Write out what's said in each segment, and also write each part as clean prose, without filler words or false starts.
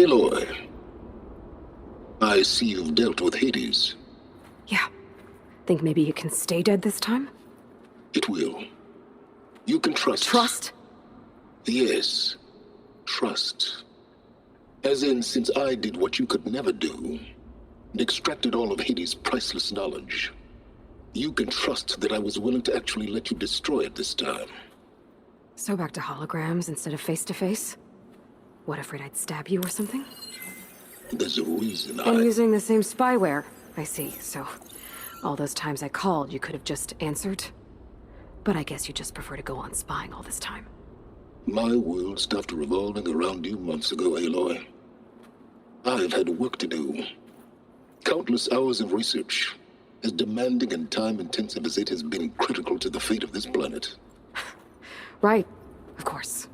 Aloy, I see you've dealt with Hades. Yeah. Think maybe you can stay dead this time? It will. You can trust. Trust? Yes. Trust. As in, since I did what you could never do, and extracted all of Hades' priceless knowledge, you can trust that I was willing to actually let you destroy it this time. So back to holograms instead of face-to-face? What, afraid I'd stab you or something? There's a reason And using the same spyware, I see. So, all those times I called, you could have just answered? But I guess you just prefer to go on spying all this time. My world stopped revolving around you months ago, Aloy. I've had work to do. Countless hours of research, as demanding and time-intensive as it has been critical to the fate of this planet. Right. Of course.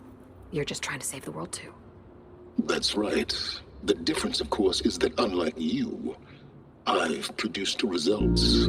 You're just trying to save the world, too. That's right. The difference, of course, is that unlike you, I've produced results.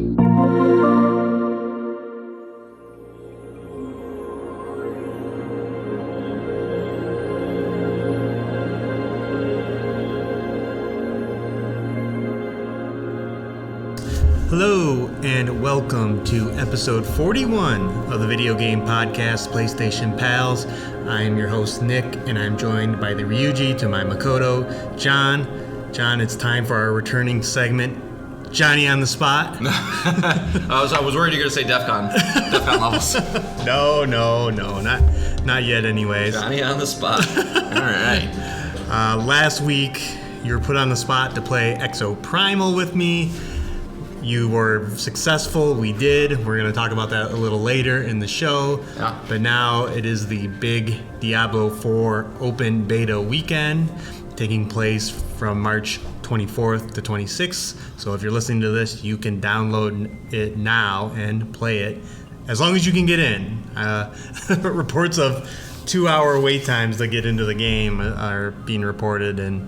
Hello, and welcome to episode 41 of the video game podcast PlayStation Pals. I am your host, Nick, and I'm joined by the Ryuji to my Makoto, Jon. Jon, it's time for our returning segment, Johnny on the Spot. I was worried you were going to say DEF CON levels. No, not yet anyways. Johnny on the spot. All right. Last week, you were put on the spot to play Exoprimal with me. You were successful. We did. We're going to talk about that a little later in the show. Yeah. But now it is the big Diablo 4 open beta weekend taking place from March 24th to 26th. So if you're listening to this, you can download it now and play it as long as you can get in. Reports of 2-hour wait times to get into the game are being reported, and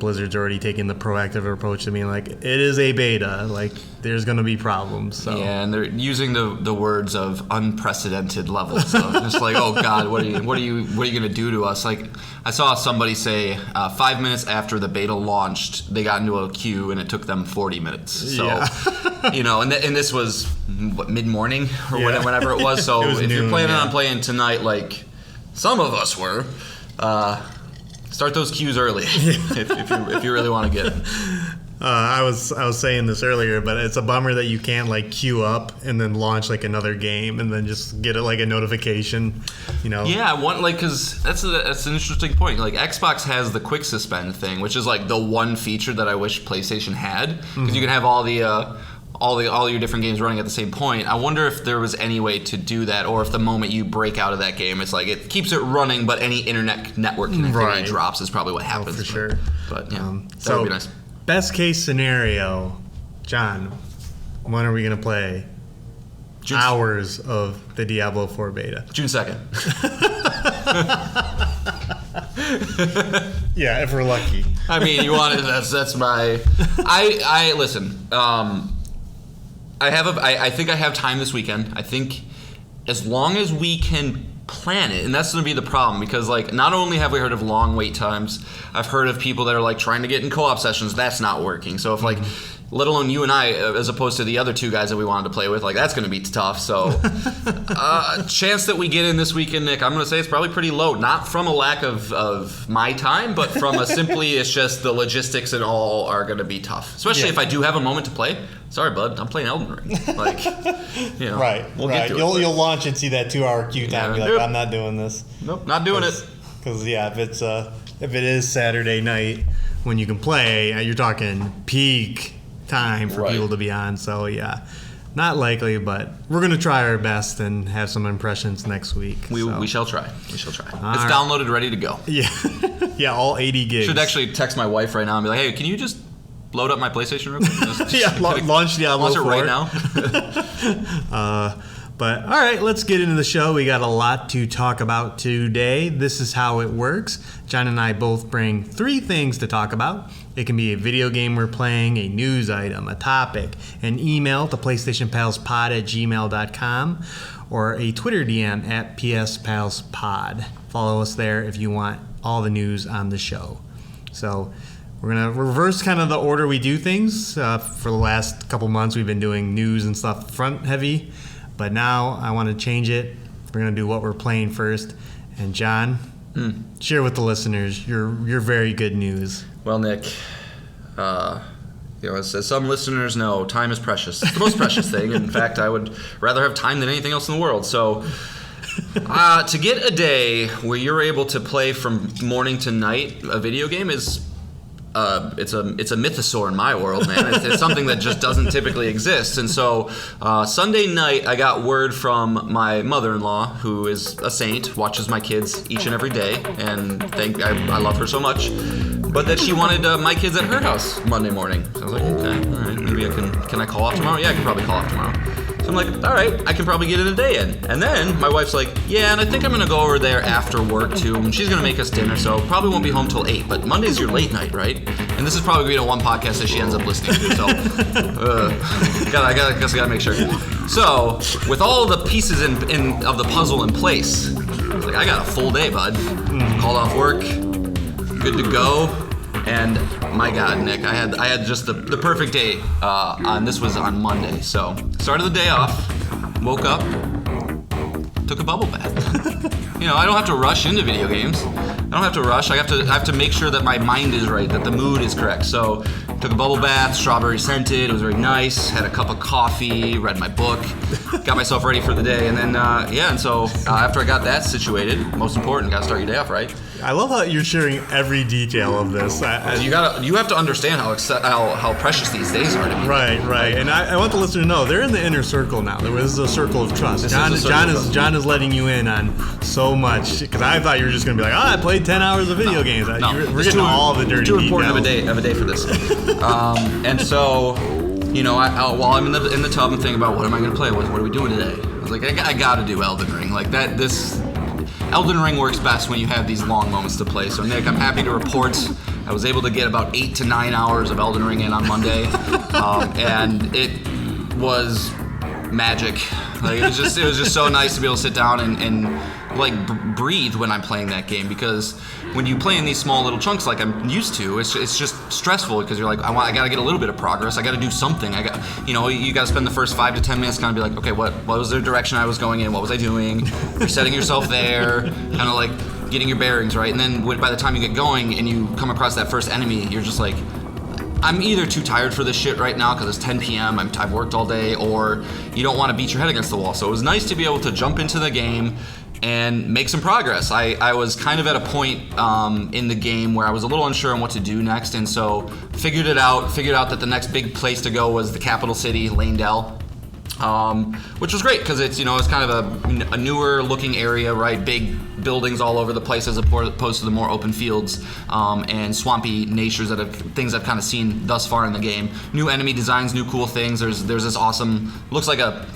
Blizzard's already taken the proactive approach to being like, it is a beta, like there's going to be problems. So. Yeah, and they're using the words of unprecedented levels. So just like, oh God, what are you going to do to us? Like, I saw somebody say 5 minutes after the beta launched, they got into a queue and it took them 40 minutes. So, yeah. you know, and this was mid-morning or whenever it was. So if you're planning on playing tonight, like some of us were. Start those queues early if you really want to get it. I was saying this earlier, but it's a bummer that you can't like queue up and then launch like another game and then just get it like a notification, you know? Yeah, because that's an interesting point. Like Xbox has the quick suspend thing, which is like the one feature that I wish PlayStation had, because you can have all your different games running at the same point. I wonder if there was any way to do that, or if the moment you break out of that game, it's like it keeps it running, but any internet network connectivity drops is probably what happens. Oh, for sure. But yeah, that would be nice. Best case scenario, Jon, when are we going to play hours of the Diablo 4 beta? June 2nd. Yeah, if we're lucky. I mean, you want it, that's my... I listen, I think I have time this weekend. I think as long as we can plan it, and that's going to be the problem, because like not only have we heard of long wait times, I've heard of people that are like trying to get in co-op sessions. That's not working. So if like, let alone you and I, as opposed to the other two guys that we wanted to play with, like that's going to be tough. So chance that we get in this weekend, Nick, I'm going to say it's probably pretty low. Not from a lack of my time, but from a simply it's just the logistics and all are going to be tough. Especially if I do have a moment to play. Sorry, bud, I'm playing Elden Ring. Like, you know, right. Get to you'll launch and see that 2-hour queue time. And be like, I'm not doing this. Nope, not doing it. Because if it is Saturday night when you can play, you're talking peak time for people to be on. So yeah, not likely, but we're gonna try our best and have some impressions next week. We shall try. It's downloaded, ready to go. Yeah, all 80 gigs. Should actually text my wife right now and be like, hey, can you just load up my PlayStation real quick? Launch Diablo 4 right now. But all right, let's get into the show. We got a lot to talk about today. This is how it works. Jon and I both bring 3 things to talk about. It can be a video game we're playing, a news item, a topic, an email to PlayStationPalsPod@gmail.com, or a Twitter DM at PSPalsPod. Follow us there if you want all the news on the show. So we're going to reverse kind of the order we do things. For the last couple months, we've been doing news and stuff front heavy. But now I want to change it. We're going to do what we're playing first. And John, share with the listeners your very good news. Well, Nick, as some listeners know, time is precious. It's the most precious thing. In fact, I would rather have time than anything else in the world. So to get a day where you're able to play from morning to night a video game is it's a mythosaur in my world, man. It's something that just doesn't typically exist. And so Sunday night, I got word from my mother-in-law, who is a saint, watches my kids each and every day, and I love her so much. But that she wanted my kids at her house Monday morning. So I was like, okay, all right, maybe can I call off tomorrow? Yeah, I can probably call off tomorrow. So I'm like, all right, I can probably get in a day in. And then my wife's like, yeah, and I think I'm going to go over there after work too. And she's going to make us dinner, so probably won't be home till 8. But Monday's your late night, right? And this is probably going to be the one podcast that she ends up listening to. So I guess I got to make sure. So with all the pieces of the puzzle in place, I was like, I got a full day, bud. Called off work, good to go. And my God, Nick, I had just the perfect day. This was on Monday, so started the day off, woke up, took a bubble bath. I don't have to rush into video games. I don't have to rush. I have to make sure that my mind is right, that the mood is correct. So took a bubble bath, strawberry scented. It was very nice. Had a cup of coffee, read my book, got myself ready for the day, and then after I got that situated, most important, got to start your day off right. I love how you're sharing every detail of this. You have to understand how precious these days are to me. Right. And I want the listener to know they're in the inner circle now. This is a circle of trust. John is letting you in on so much, because I thought you were just going to be like, I played 10 hours of video games. We're getting all the dirty details. Too important of a day for this. And so, while I'm in the tub and thinking about what am I going to play, what are we doing today? I was like, I got to do Elden Ring. Like that. Elden Ring works best when you have these long moments to play. So Nick, I'm happy to report I was able to get about 8 to 9 hours of Elden Ring in on Monday, and it was magic. Like it was just so nice to be able to sit down and breathe when I'm playing that game, because when you play in these small little chunks like I'm used to, it's just stressful, because you're like, I got to get a little bit of progress. I got to do something. You got to spend the first 5 to 10 minutes kind of be like, okay, what was the direction I was going in? What was I doing? Resetting yourself there, kind of like getting your bearings right. And then by the time you get going and you come across that first enemy, you're just like, I'm either too tired for this shit right now because it's 10 p.m., I've worked all day, or you don't want to beat your head against the wall. So it was nice to be able to jump into the game and make some progress. I was kind of at a point in the game where I was a little unsure on what to do next, and so figured out that the next big place to go was the capital city, Lanedale, which was great because it's kind of a newer looking area, right? Big buildings all over the place as opposed to the more open fields and swampy natures things I've kind of seen thus far in the game. New enemy designs, new cool things. There's this awesome, looks like a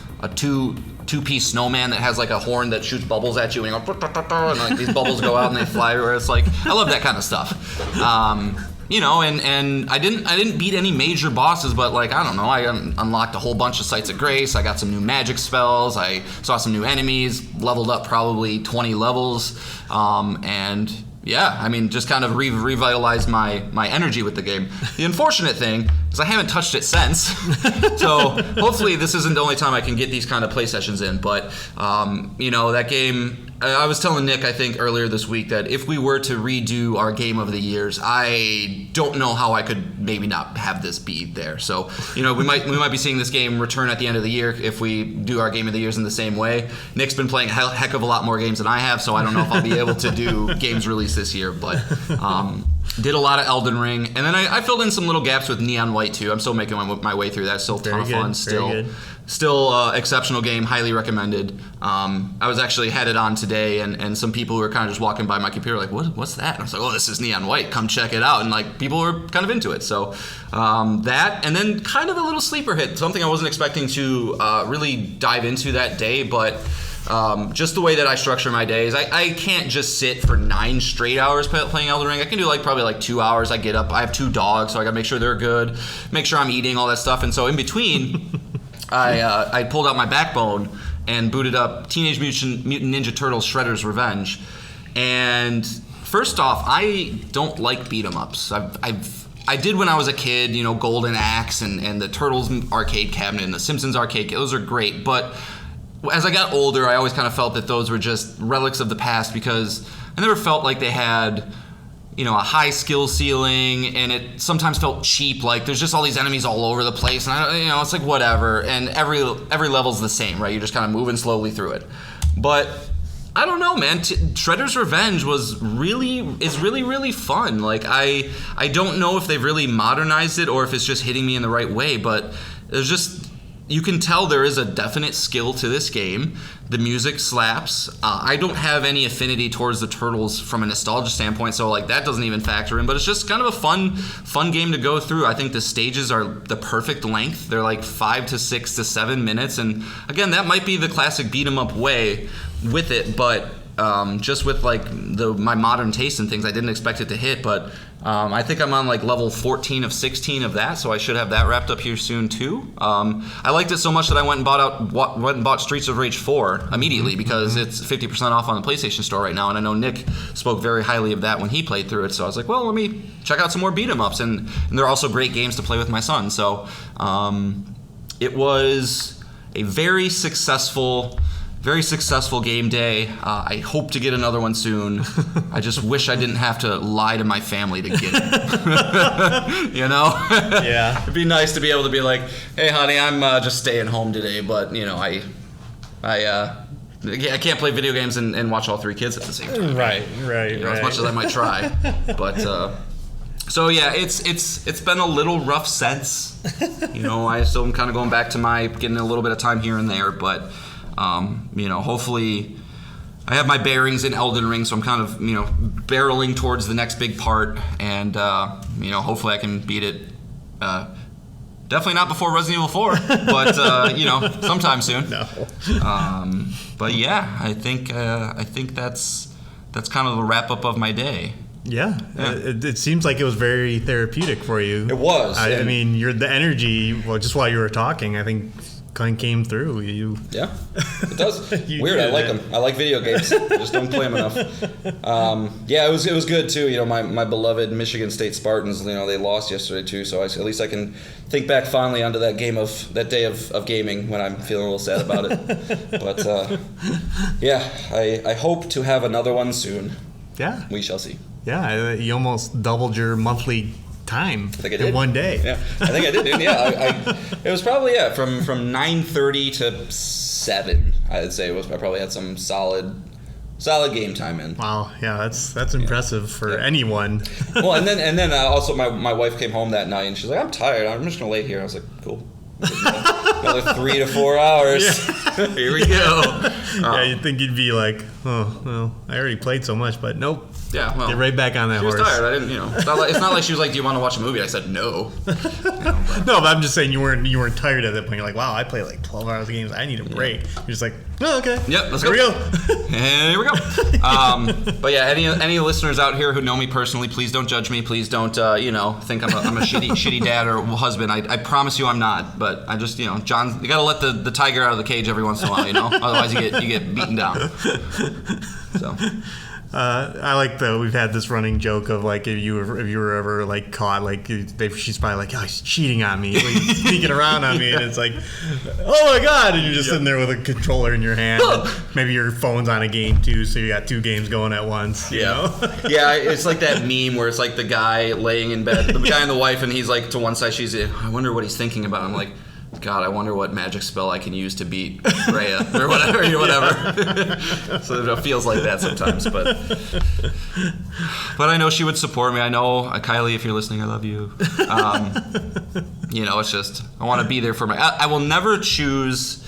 two-piece snowman that has like a horn that shoots bubbles at you, and and like these bubbles go out and they fly everywhere. It's like, I love that kind of stuff. And I didn't beat any major bosses, but like, I don't know, I unlocked a whole bunch of Sites of Grace. I got some new magic spells. I saw some new enemies, leveled up probably 20 levels, and yeah, I mean, just kind of revitalized my energy with the game. The unfortunate thing is I haven't touched it since. So hopefully this isn't the only time I can get these kind of play sessions in. But, that game, I was telling Nick, I think, earlier this week that if we were to redo our Game of the Years, I don't know how I could maybe not have this be there. So, we might be seeing this game return at the end of the year if we do our Game of the Years in the same way. Nick's been playing a heck of a lot more games than I have, so I don't know if I'll be able to do games released this year, but did a lot of Elden Ring, and then I filled in some little gaps with Neon White too. I'm still making my way through that. Still a ton of fun. Still exceptional game. Highly recommended. I was actually headed on today, and some people who were kind of just walking by my computer like, what's that? And I was like, oh, this is Neon White. Come check it out. And like, people were kind of into it. So that, and then kind of a little sleeper hit. Something I wasn't expecting to really dive into that day, but just the way that I structure my days, I can't just sit for 9 straight hours playing Elden Ring. I can do probably 2 hours. I get up. I have 2 dogs, so I gotta make sure they're good, make sure I'm eating, all that stuff. And so in between, I pulled out my backbone and booted up Teenage Mutant Ninja Turtles Shredder's Revenge, and First off, I don't like beat 'em ups. I did when I was a kid, you know, Golden Axe and the Turtles arcade cabinet and the Simpsons arcade. Those are great, but as I got older, I always kind of felt that those were just relics of the past because I never felt like they had, you know, a high skill ceiling, and it sometimes felt cheap. Like there's just all these enemies all over the place, and you know, it's like whatever. And every level's the same, right? You're just kind of moving slowly through it. But I don't know, man. Shredder's Revenge is really fun. Like I don't know if they've really modernized it or if it's just hitting me in the right way, but there's just, you can tell there is a definite skill to this game. The music slaps. I don't have any affinity towards the Turtles from a nostalgia standpoint, so like that doesn't even factor in. But it's just kind of a fun game to go through. I think the stages are the perfect length. They're like 5 to 6 to 7 minutes, and again, that might be the classic beat 'em up way with it, but just with like my modern taste and things, I didn't expect it to hit. But I think I'm on like level 14 of 16 of that, so I should have that wrapped up here soon too. I liked it so much that I went and bought Streets of Rage 4 immediately because it's 50% off on the PlayStation Store right now, and I know Nick spoke very highly of that when he played through it. So I was like, well, let me check out some more beat 'em ups, and they're also great games to play with my son. So it was a very successful game day. I hope to get another one soon. I just wish I didn't have to lie to my family to get it. You know? Yeah. It'd be nice to be able to be like, hey, honey, I'm just staying home today, but, you know, I can't play video games and watch all 3 kids at the same time. Right. You know, as much as I might try. But, so yeah, it's been a little rough since. You know, I still am kind of going back to getting a little bit of time here and there, but you know, hopefully I have my bearings in Elden Ring, so I'm kind of, you know, barreling towards the next big part, and you know, hopefully I can beat it. Definitely not before Resident Evil 4, but you know, sometime soon. No. But yeah, I think that's kind of the wrap up of my day. Yeah. It seems like it was very therapeutic for you. It was. I mean, the energy, well, just while you were talking, I think kind of came through. Yeah, it does. Weird. I like them. I like video games. I just don't play them enough. Yeah, it was good too. You know, my beloved Michigan State Spartans. You know, they lost yesterday too. So at least I can think back fondly onto that day of gaming when I'm feeling a little sad about it. But yeah, I hope to have another one soon. Yeah, we shall see. Yeah, you almost doubled your monthly time in one day. Yeah, I think I did, dude. Yeah, it was probably from 9:30 to 7. I'd say I probably had some solid game time in. Wow, yeah, that's impressive for anyone. Well, and then also my wife came home that night and she's like, I'm tired. I'm just gonna lay here. I was like, cool. Another 3 to 4 hours. Yeah. Here we go. Yeah, you'd think you'd be like, oh, well, I already played so much, but nope. Yeah, well, get right back on that horse. She was tired. I didn't, you know. It's not like she was like, "Do you want to watch a movie?" I said no. No, but I'm just saying you weren't tired at that point. You're like, wow, I play like 12 hours of games. I need a break. You're just like, oh, okay. Yep, let's go. Here we go. But yeah, any listeners out here who know me personally, please don't judge me. Please don't think I'm a shitty dad or husband. I promise you I'm not. But I just, John, you gotta let the tiger out of the cage every once in a while, Otherwise you get beaten down. So. I like we've had this running joke of like if you were ever like caught, like she's probably like, oh, he's cheating on me, like sneaking around on me, and it's like, oh my god, and you're just sitting there with a controller in your hand, and maybe your phone's on a game too, so you got 2 games going at once. You know? Yeah, it's like that meme where it's like the guy laying in bed, the guy and the wife, and he's like to one side, she's, I wonder what he's thinking about. I'm like, God, I wonder what magic spell I can use to beat Rhea or whatever. So it feels like that sometimes, but I know she would support me. I know, Kylie, if you're listening, I love you. It's just I want to be there for I will never choose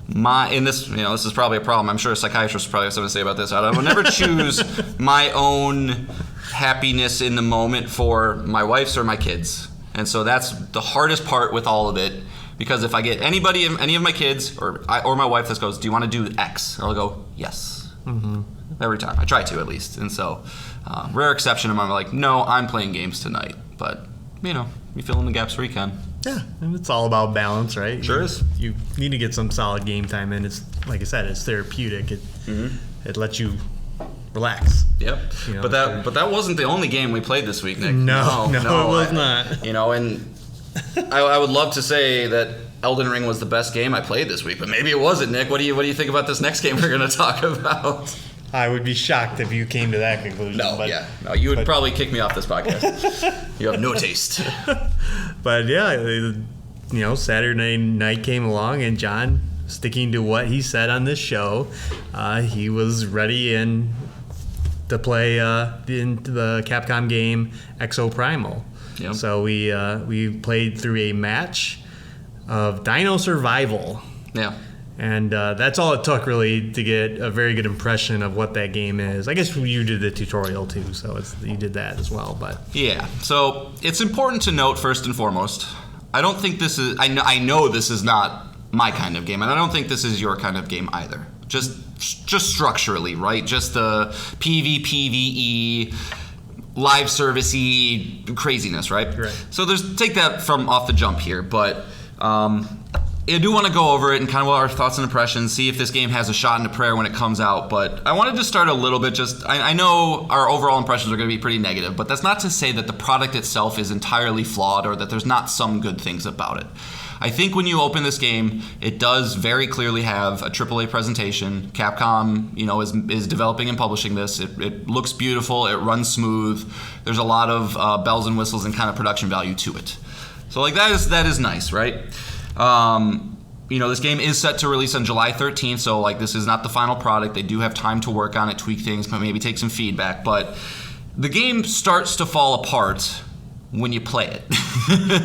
this is probably a problem. I'm sure a psychiatrist probably has something to say about this. I will never choose my own happiness in the moment for my wife's or my kids, and so that's the hardest part with all of it. Because if I get any of my kids or my wife that goes, do you want to do X? I'll go, yes. Mm-hmm. Every time. I try to, at least. And so, rare exception, I'm like, no, I'm playing games tonight. But, you fill in the gaps where you can. Yeah, and it's all about balance, right? Sure is. You need to get some solid game time in. It's, like I said, it's therapeutic. It lets you relax. Yep. You know, but that wasn't the only game we played this week, Nick. No, it was not. You know, and I would love to say that Elden Ring was the best game I played this week, but maybe it wasn't, Nick. What do you think about this next game we're going to talk about? I would be shocked if you came to that conclusion. No, you would probably kick me off this podcast. You have no taste. But yeah, Saturday night came along, and Jon, sticking to what he said on this show, he was ready to play into the Capcom game Exoprimal. Yep. So we played through a match of Dino Survival. Yeah. And that's all it took, really, to get a very good impression of what that game is. I guess you did the tutorial, too, so you did that as well. But yeah, so it's important to note, first and foremost, I don't think this is... I know this is not my kind of game, and I don't think this is your kind of game either. Just structurally, right? Just the PvPvE, live service-y craziness, right? Right. So take that from off the jump here, but... I do want to go over it and kind of what our thoughts and impressions, see if this game has a shot in the prayer when it comes out. But I wanted to start a little bit I know our overall impressions are going to be pretty negative, but that's not to say that the product itself is entirely flawed or that there's not some good things about it. I think when you open this game, it does very clearly have a AAA presentation. Capcom, is developing and publishing this. It looks beautiful. It runs smooth. There's a lot of bells and whistles and kind of production value to it. So that is nice, right? This game is set to release on July 13th, so this is not the final product. They do have time to work on it, tweak things, but maybe take some feedback. But the game starts to fall apart when you play it,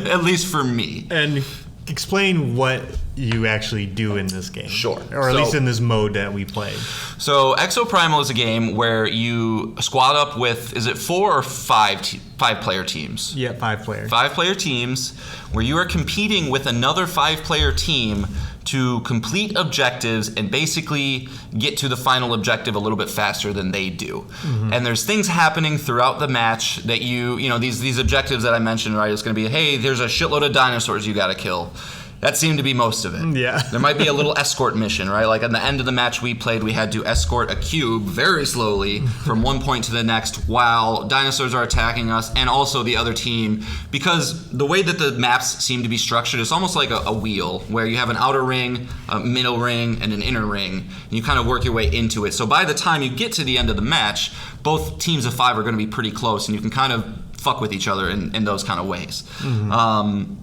at least for me. And explain what you actually do in this game. Sure. Or at least in this mode that we played. So Exoprimal is a game where you squad up with, is it 4 or 5 5-player teams? Yeah, 5 players. 5-player teams where you are competing with another 5-player team to complete objectives and basically get to the final objective a little bit faster than they do. Mm-hmm. And there's things happening throughout the match that these objectives that I mentioned, right? It's going to be, hey, there's a shitload of dinosaurs you got to kill. That seemed to be most of it. Yeah. There might be a little escort mission, right? Like at the end of the match we played, we had to escort a cube very slowly from one point to the next while dinosaurs are attacking us and also the other team. Because the way that the maps seem to be structured, it's almost like a wheel where you have an outer ring, a middle ring, and an inner ring. And you kind of work your way into it. So by the time you get to the end of the match, both teams of 5 are going to be pretty close and you can kind of fuck with each other in those kind of ways. Mm-hmm.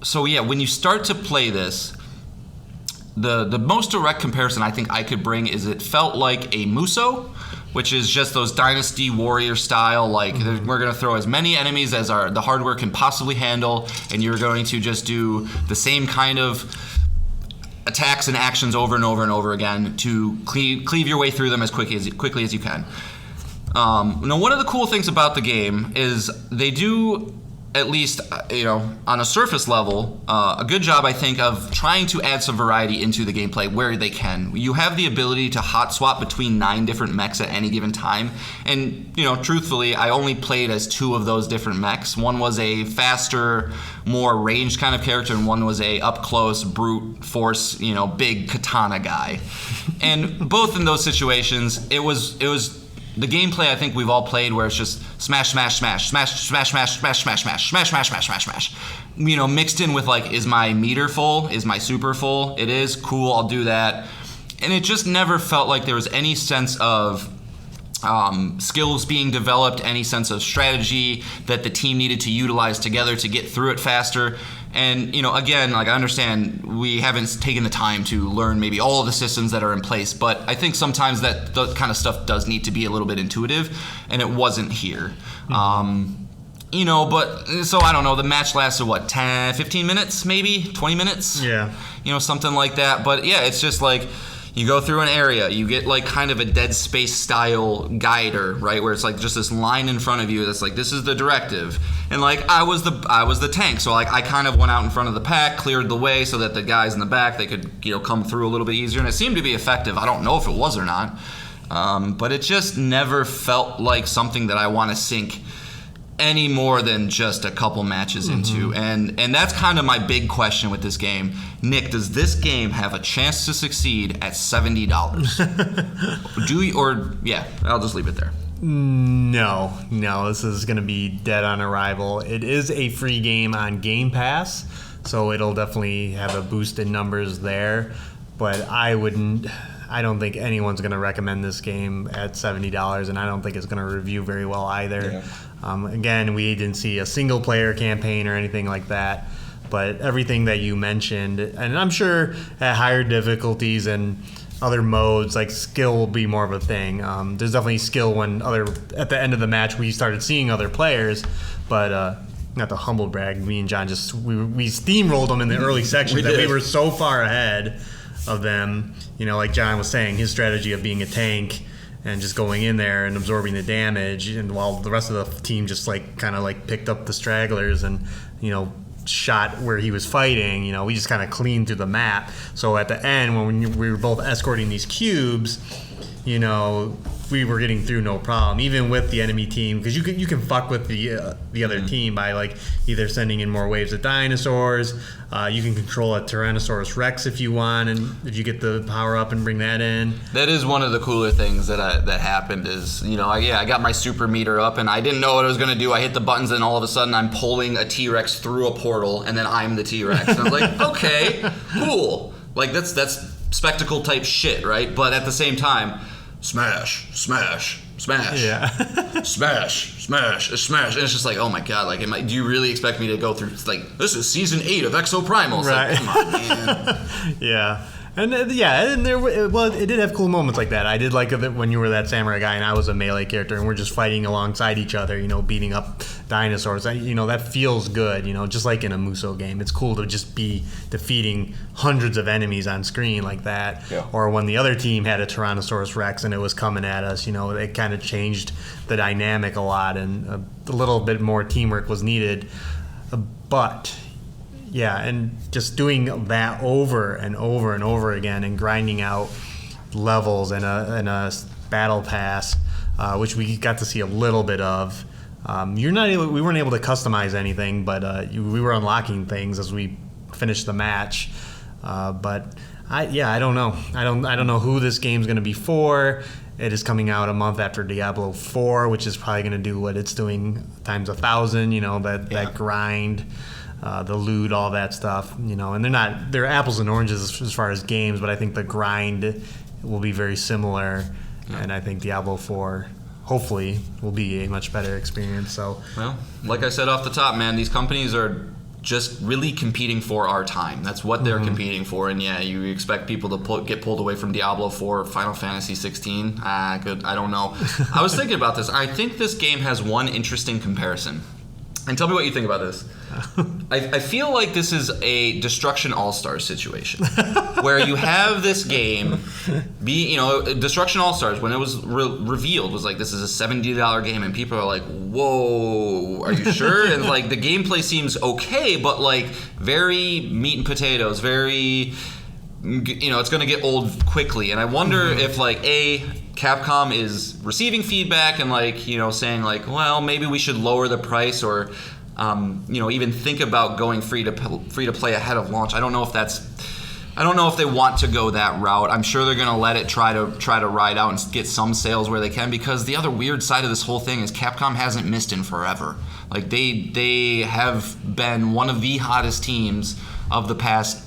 So yeah, when you start to play this, the most direct comparison I think I could bring is it felt like a Muso, which is just those Dynasty Warrior style, we're going to throw as many enemies as the hardware can possibly handle, and you're going to just do the same kind of attacks and actions over and over and over again to cleave your way through them as quickly as you can. Now, one of the cool things about the game is they do, at least, on a surface level, a good job, I think, of trying to add some variety into the gameplay where they can. You have the ability to hot swap between 9 different mechs at any given time. And, truthfully, I only played as 2 of those different mechs. One was a faster, more ranged kind of character, and one was a up-close, brute force, big katana guy. And both in those situations, it was the gameplay I think we've all played where it's just smash, smash, smash, smash, smash, smash, smash, smash, smash, smash, smash, smash, smash, smash. Mixed in with is my meter full? Is my super full? It is. Cool, I'll do that. And it just never felt like there was any sense of skills being developed, any sense of strategy that the team needed to utilize together to get through it faster. And, again, I understand we haven't taken the time to learn maybe all of the systems that are in place, but I think sometimes that kind of stuff does need to be a little bit intuitive, and it wasn't here. Mm-hmm. But, so I don't know, the match lasted, 10, 15 minutes, maybe? 20 minutes? Yeah. Something like that. But, yeah, it's just you go through an area, you get kind of a Dead Space style guider, right? Where it's just this line in front of you that's this is the directive. And I was the tank, so I kind of went out in front of the pack, cleared the way so that the guys in the back, they could come through a little bit easier, and it seemed to be effective. I don't know if it was or not, but it just never felt like something that I want to sink any more than just a couple matches into. And that's kind of my big question with this game. Nick, does this game have a chance to succeed at $70? I'll just leave it there. No, this is going to be dead on arrival. It is a free game on Game Pass, so it'll definitely have a boost in numbers there. But I don't think anyone's going to recommend this game at $70, and I don't think it's going to review very well either. Yeah. Again, we didn't see a single-player campaign or anything like that, but everything that you mentioned, and I'm sure at higher difficulties and other modes, like skill will be more of a thing. There's definitely skill when at the end of the match we started seeing other players, but not to humble brag, me and John we steamrolled them in the early sections we were so far ahead of them. Like John was saying, his strategy of being a tank and just going in there and absorbing the damage, and while the rest of the team just kind of picked up the stragglers and shot where he was fighting. We just kind of cleaned through the map. So at the end, when we were both escorting these cubes, we were getting through no problem, even with the enemy team, because you can fuck with the other team by either sending in more waves of dinosaurs. You can control a Tyrannosaurus Rex if you want, and if you get the power up and bring that in. That is one of the cooler things that happened. Is I got my super meter up and I didn't know what I was gonna do. I hit the buttons and all of a sudden I'm pulling a T-Rex through a portal, and then I'm the T-Rex. And I'm like, okay, cool. That's spectacle type shit, right? But at the same time, smash, smash, smash, yeah. smash, smash, smash, and it's just like, oh my god, do you really expect me to go through? This is season 8 of Exoprimal. Right. Come on, man. Yeah. And it did have cool moments like that. I did like it when you were that samurai guy and I was a melee character, and we're just fighting alongside each other, beating up dinosaurs. That feels good, just like in a Musou game. It's cool to just be defeating hundreds of enemies on screen like that. Yeah. Or when the other team had a Tyrannosaurus Rex and it was coming at us, it kind of changed the dynamic a lot, and a little bit more teamwork was needed. But yeah, and just doing that over and over and over again, and grinding out levels and a battle pass, which we got to see a little bit of. We weren't able to customize anything, but we were unlocking things as we finished the match. But I don't know. I don't know who this game's going to be for. It is coming out a month after Diablo 4, which is probably going to do what it's doing times 1,000. That grind. The loot, all that stuff, and they're apples and oranges as far as games, but I think the grind will be very similar, and I think Diablo 4 hopefully will be a much better experience. So, well, like I said off the top, man, these companies are just really competing for our time. That's what they're competing for, and you expect people to get pulled away from Diablo 4 or Final Fantasy 16. I don't know. I was thinking about this. I think this game has one interesting comparison. And tell me what you think about this. I feel like this is a Destruction All-Stars situation, where you have this game Destruction All-Stars, when it was revealed, was this is a $70 game, and people are like, whoa, are you sure? And the gameplay seems okay, but very meat and potatoes, very, it's going to get old quickly. And I wonder if Capcom is receiving feedback and saying well, maybe we should lower the price, or even think about going free to play ahead of launch. I don't know if they want to go that route. I'm sure they're going to let it try to ride out and get some sales where they can, because the other weird side of this whole thing is Capcom hasn't missed in forever. They have been one of the hottest teams of the past,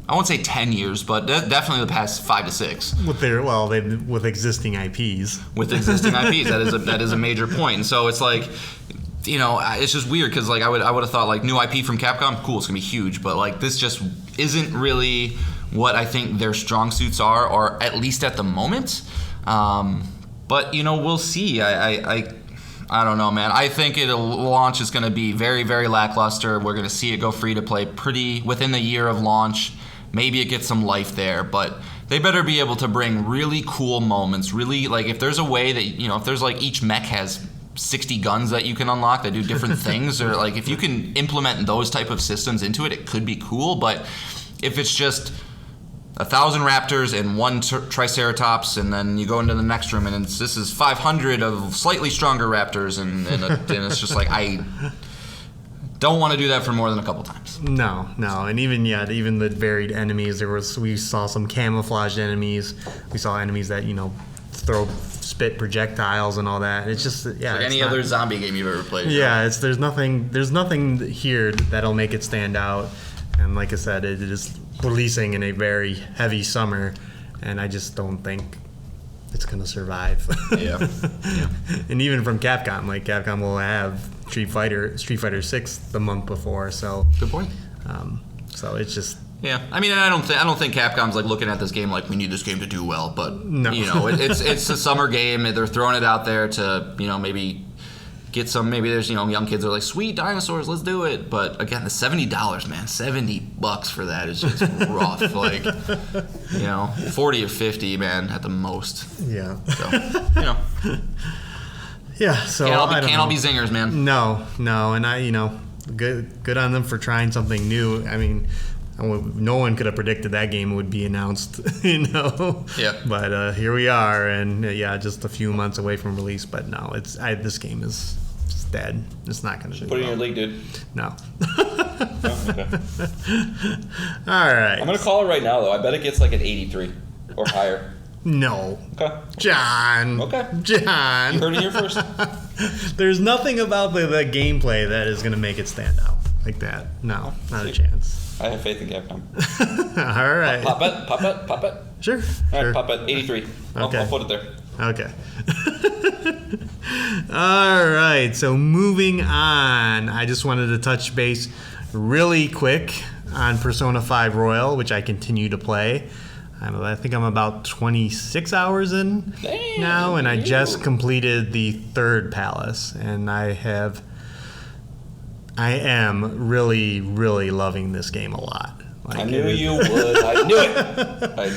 I won't say 10 years, but definitely the past 5 to 6. With existing IPs. With existing IPs, that is a major point. And so it's it's just weird, because I would have thought new IP from Capcom, cool, it's gonna be huge, but this just isn't really what I think their strong suits are, or at least at the moment. But we'll see. I don't know, man. I think launch is gonna be very, very lackluster. We're gonna see it go free to play pretty within the year of launch. Maybe it gets some life there, but they better be able to bring really cool moments. Really, if there's a way that, if there's each mech has 60 guns that you can unlock that do different things, or if you can implement those type of systems into it, it could be cool. But if it's just 1,000 raptors and one Triceratops, and then you go into the next room, and this is 500 of slightly stronger raptors, and it's just like, I don't want to do that for more than a couple times. No, and even the varied enemies. We saw some camouflaged enemies. We saw enemies that spit projectiles and all that. It's just like any other zombie game you've ever played. Yeah, there's nothing here that'll make it stand out. And like I said, it is releasing in a very heavy summer, and I just don't think it's gonna survive. Yeah. And even from Capcom, like Capcom will have Street Fighter 6 the month before, so good point. So it's just I mean, I don't think Capcom's like looking at this game like we need this game to do well, but no. It's a summer game. They're throwing it out there to maybe get some. Maybe there's young kids that are like, sweet dinosaurs, let's do it. But again, the $70, man, $70 for that is just rough. Like 40 or 50, man, at the most. Yeah. So Yeah. So can't all be zingers, man. No, and good on them for trying something new. I mean, no one could have predicted that game would be announced, Yeah. But here we are, and just a few months away from release. But no, this game is dead. It's not going to do Put it in well. your league, dude. No. Oh, okay. All right. I'm going to call it right now, though. I bet it gets like an 83 or higher. No. Okay. John. Okay. John. You heard it here first. There's nothing about the gameplay that is going to make it stand out like that. No, not a chance. I have faith in Capcom. All right. Pop it. Sure. All right, pop it. 83. Okay. I'll put it there. Okay. All right. So moving on, I just wanted to touch base really quick on Persona 5 Royal, which I continue to play. I think I'm about 26 hours in now, and I just completed the third palace, and I am really, really loving this game a lot. Like, I knew you would. I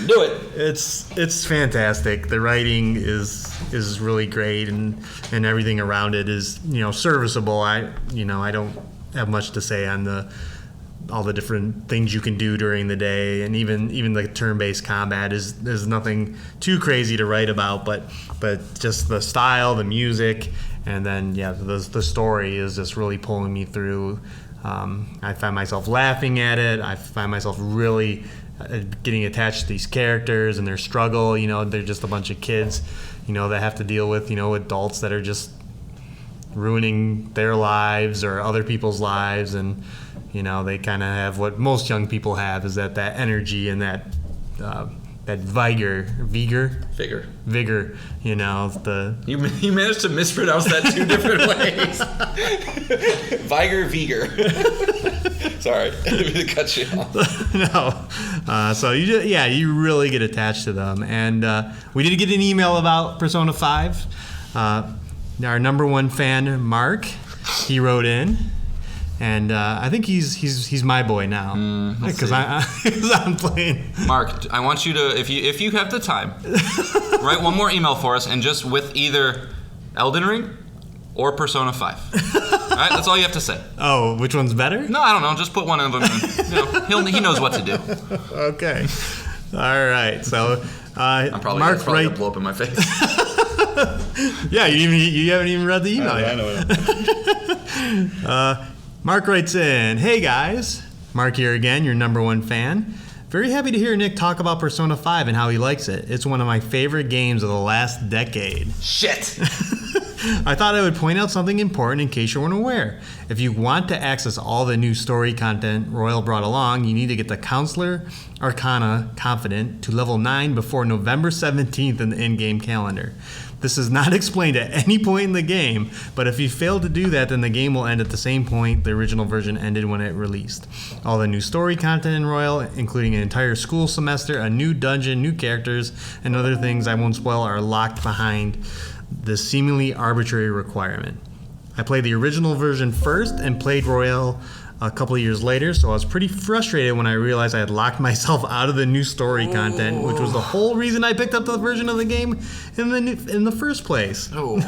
knew it. It's fantastic. The writing is really great, and everything around it is serviceable. I don't have much to say on all the different things you can do during the day, and even the turn-based combat is nothing too crazy to write about, but just the style, the music, and then the story is just really pulling me through. I find myself laughing at it. I find myself really getting attached to these characters and their struggle. They're just a bunch of kids, that have to deal with adults that are just ruining their lives or other people's lives, and they kind of have what most young people have, is that energy and that vigor. You managed to mispronounce that two different ways. Vigor. Sorry, I didn't mean to cut you off. No, so you really get attached to them, and we did get an email about Persona 5. Our number one fan, Mark, he wrote in. And I think he's my boy now because I'm playing. Mark, I want you to, if you have the time, write one more email for us, and just with either Elden Ring or Persona 5. All right, that's all you have to say. Oh, which one's better? No, I don't know. Just put one of them in. He knows what to do. Okay. All right. So I'm probably gonna blow up in my face. Yeah, you haven't even read the email yet. I know. Mark writes in, "Hey guys, Mark here again, your number one fan. Very happy to hear Nick talk about Persona 5 and how he likes it. It's one of my favorite games of the last decade." Shit! I thought I would point out something important in case you weren't aware. If you want to access all the new story content Royal brought along, you need to get the Counselor Arcana Confidant to level 9 before November 17th in the in-game calendar. This is not explained at any point in the game, but if you fail to do that, then the game will end at the same point the original version ended when it released. All the new story content in Royal, including an entire school semester, a new dungeon, new characters, and other things I won't spoil, are locked behind this seemingly arbitrary requirement. I played the original version first and played Royal a couple of years later, so I was pretty frustrated when I realized I had locked myself out of the new story content, which was the whole reason I picked up the version of the game in the first place. Oh,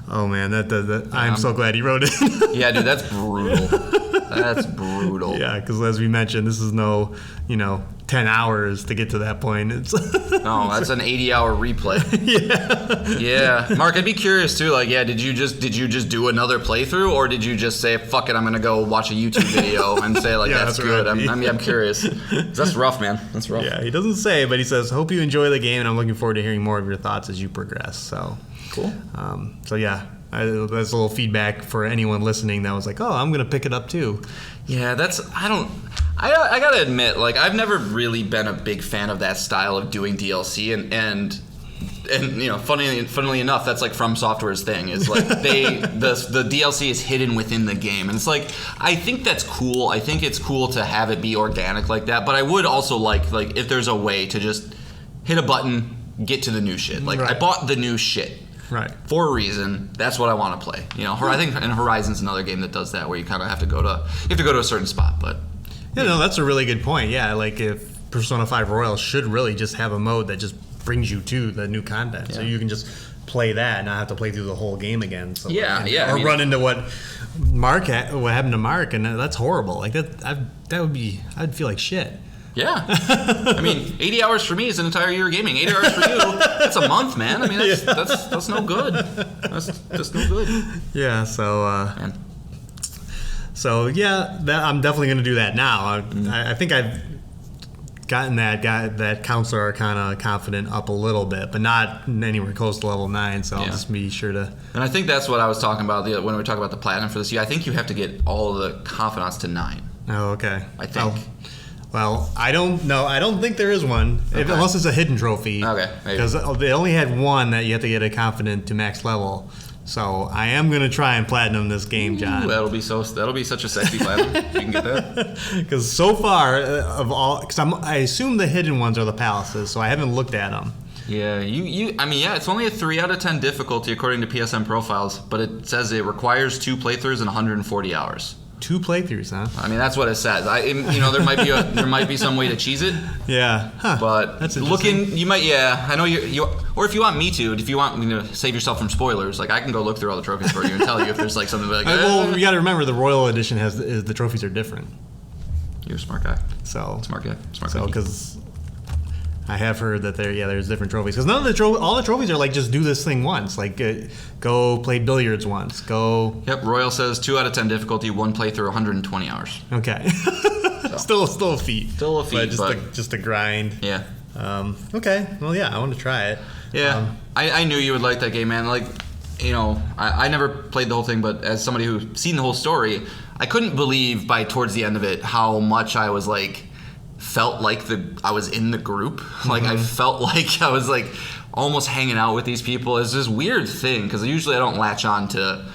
oh man, that I'm so glad he wrote it. Yeah, dude, that's brutal. That's brutal. Yeah, because as we mentioned, this is no, 10 hours to get to that point. It's No, that's an 80-hour replay. Yeah. Mark, I'd be curious too. Like, did you just do another playthrough, or did you just say, "Fuck it, I'm gonna go watch a YouTube video" and say like, Yeah, "That's that's good"? right. I'm curious. That's rough, man. That's rough. Yeah, he doesn't say, but he says, "Hope you enjoy the game, and I'm looking forward to hearing more of your thoughts as you progress." So Cool. So yeah, that's a little feedback for anyone listening that was like, "Oh, I'm gonna pick it up too." Yeah, I gotta admit, like, I've never really been a big fan of that style of doing DLC, and funnily enough, that's like From Software's thing. Is like the DLC is hidden within the game, and it's like, I think that's cool. I think it's cool to have it be organic like that, but I would also like if there's a way to just hit a button, get to the new shit. Like, I bought the new shit. Right. For a reason. That's what I want to play. I think and Horizon's another game that does that, where you kind of have to go to a certain spot. But yeah, no, that's a really good point. Yeah, like if Persona 5 Royal should really just have a mode that just brings you to the new content, so you can just play that and not have to play through the whole game again. So or run into what happened to Mark, and that's horrible. Like I'd feel like shit. Yeah. I mean, 80 hours for me is an entire year of gaming. 80 hours for you, that's a month, man. I mean, that's no good. That's just no good. Yeah, so yeah, I'm definitely going to do that now. I think I've gotten that Counselor Arcana confident up a little bit, but not anywhere close to level 9, so I'll just be sure to... And I think that's what I was talking about when we were talking about the Platinum for this year. I think you have to get all the Confidants to 9. Oh, okay. I think. Well, I don't know. I don't think there is one, unless it's a hidden trophy. Okay, maybe. Because they only had one that you have to get a confident to max level. So I am gonna try and platinum this game, John. That'll be such a sexy platinum. You can get that. Because so far I assume the hidden ones are the palaces, so I haven't looked at them. Yeah, it's only a 3 out of 10 difficulty according to PSN profiles, but it says it requires 2 playthroughs and 140 hours. 2 playthroughs, huh? I mean, that's what it says. There might be some way to cheese it. Yeah, but that's interesting. you might. Yeah, I know you. Or if you want me to save yourself from spoilers, like I can go look through all the trophies for you and tell you if there's like something like. Well, you got to remember the Royal Edition is the trophies are different. You're a smart guy. So smart guy. So because I have heard that there's different trophies. Because none of all the trophies are like just do this thing once. Like go play billiards once. Go. Yep. Royal says 2 out of 10 difficulty, 1 playthrough, 120 hours. Okay. So. Still a feat. Still a feat. But just a grind. Yeah. Okay. Well, yeah, I want to try it. Yeah. I knew you would like that game, man. Like, I never played the whole thing, but as somebody who's seen the whole story, I couldn't believe towards the end of it how much I was like. Felt like I was in the group. Like I felt like I was like almost hanging out with these people. It's this weird thing because usually I don't latch on to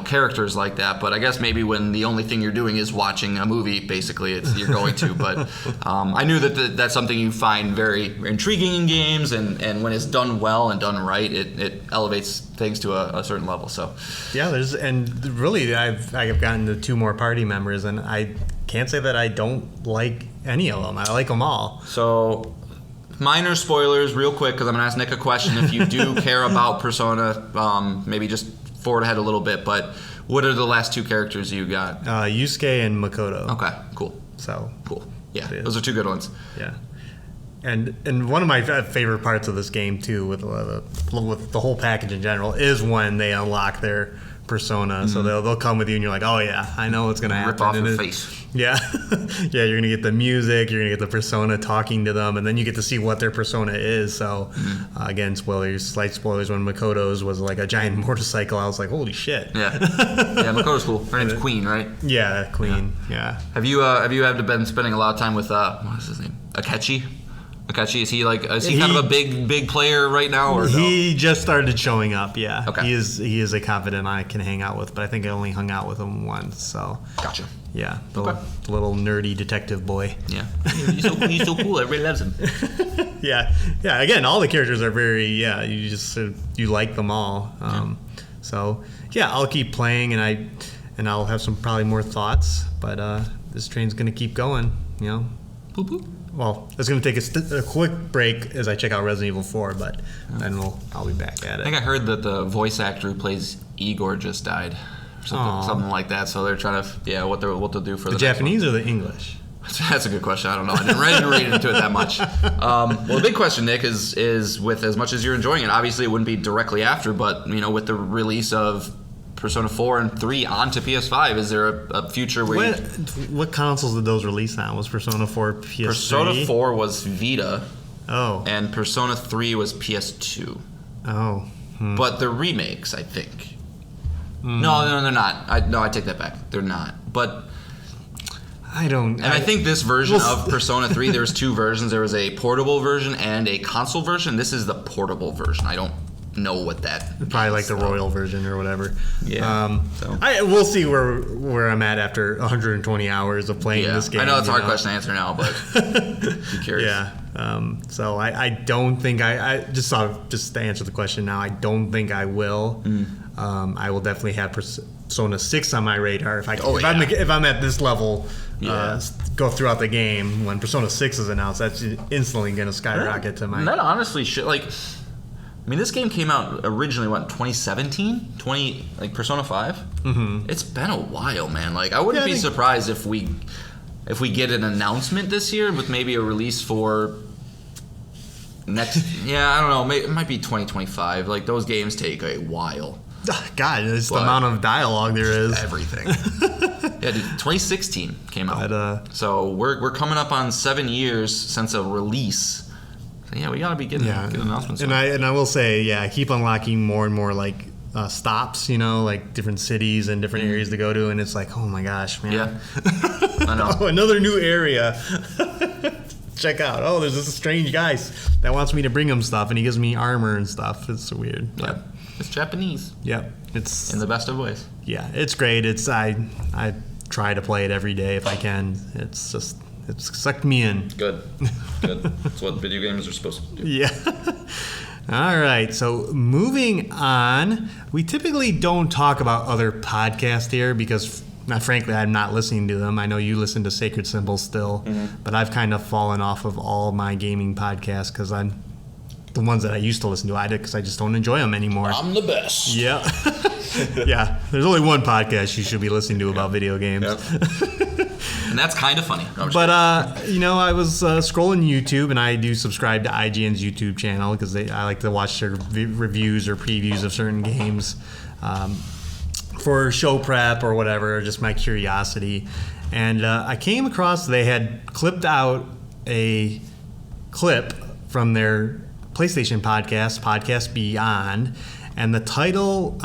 characters like that. But I guess maybe when the only thing you're doing is watching a movie, basically you're going to. But I knew that that's something you find very intriguing in games, and when it's done well and done right, it elevates things to a certain level. So yeah, really I've gotten to 2 more party members, and I can't say that I don't like any of them. I like them all. So, minor spoilers, real quick, because I'm going to ask Nick a question. If you do care about Persona, maybe just forward ahead a little bit. But what are the last 2 characters you got? Yusuke and Makoto. Okay, cool. So cool. Yeah, those are 2 good ones. Yeah. And one of my favorite parts of this game too, with the whole package in general, is when they unlock their persona. So they'll come with you, and you're like, oh yeah, I know what's gonna happen. Rip off your face. Yeah, yeah. You're gonna get the music. You're gonna get the persona talking to them, and then you get to see what their persona is. So again, slight spoilers. When Makoto's was like a giant motorcycle, I was like, holy shit. Yeah, yeah. Makoto's cool. Her name's Queen, right? Yeah, Queen. Yeah. Have you been spending a lot of time with what is his name? Akechi? Is he kind of a big player right now, or he just started showing up? Yeah. Okay. He is a confidant I can hang out with, but I think I only hung out with him once. So. Gotcha. Yeah. The little nerdy detective boy. Yeah. He's so cool. Everybody loves him. Yeah. Yeah. Again, all the characters are very. Yeah. You just you like them all. So yeah, I'll keep playing, and I'll have some probably more thoughts, but this train's gonna keep going. Boop boop. Well, it's going to take a quick break as I check out Resident Evil 4, but then I'll be back at it. I think I heard that the voice actor who plays Igor just died something like that. So they're trying to what they'll do for the Japanese or the English. That's a good question. I don't know. I didn't read into it that much. Well, the big question, Nick, is with as much as you're enjoying it, obviously it wouldn't be directly after, but with the release of Persona 4 and 3 onto PS5, is there a future where what consoles did those release on? Was Persona 4 PS3? Persona 4 was Vita. Oh. And Persona 3 was PS2. Oh. But they're remakes, I think. No, they're not. I take that back. They're not. But I think this version of Persona 3, there's two versions. There was a portable version and a console version. This is the portable version. I don't know what that probably like the royal version or whatever. Yeah. We'll see where I'm at after 120 hours of playing this game. I know it's a hard question to answer now, but be curious. Yeah. So I don't think just to answer the question now, I don't think I will. I will definitely have Persona 6 on my radar if I'm at this level. Go throughout the game when Persona 6 is announced. That's instantly going to skyrocket to my. That honestly should this game came out originally, 2017? Persona 5? Mm-hmm. It's been a while, man. I wouldn't be surprised if we get an announcement this year with maybe a release for next. I don't know. It might be 2025. Those games take a while. God, it's the amount of dialogue there is. Everything. 2016 came out. So we're coming up on 7 years since a release. So we gotta be getting announcements. And I will say, keep unlocking more and more stops, different cities and different areas to go to, and it's oh my gosh, man. Yeah. I know. Another new area. Check out. Oh, there's this strange guy that wants me to bring him stuff, and he gives me armor and stuff. It's weird. Yeah. It's Japanese. Yep. It's in the best of ways. Yeah, it's great. I try to play it every day if I can. It's sucked me in. Good. That's what video games are supposed to do. Yeah. All right. So moving on, we typically don't talk about other podcasts here because, frankly, I'm not listening to them. I know you listen to Sacred Symbols still, but I've kind of fallen off of all my gaming podcasts because I'm the ones that I used to listen to. I did because I just don't enjoy them anymore. I'm the best. Yeah. Yeah. There's only one podcast you should be listening to about video games. Yep. And that's kind of funny. But, I was scrolling YouTube, and I do subscribe to IGN's YouTube channel because I like to watch their reviews or previews of certain games for show prep or whatever, or just my curiosity. And I came across they had clipped out a clip from their PlayStation podcast Beyond, and the title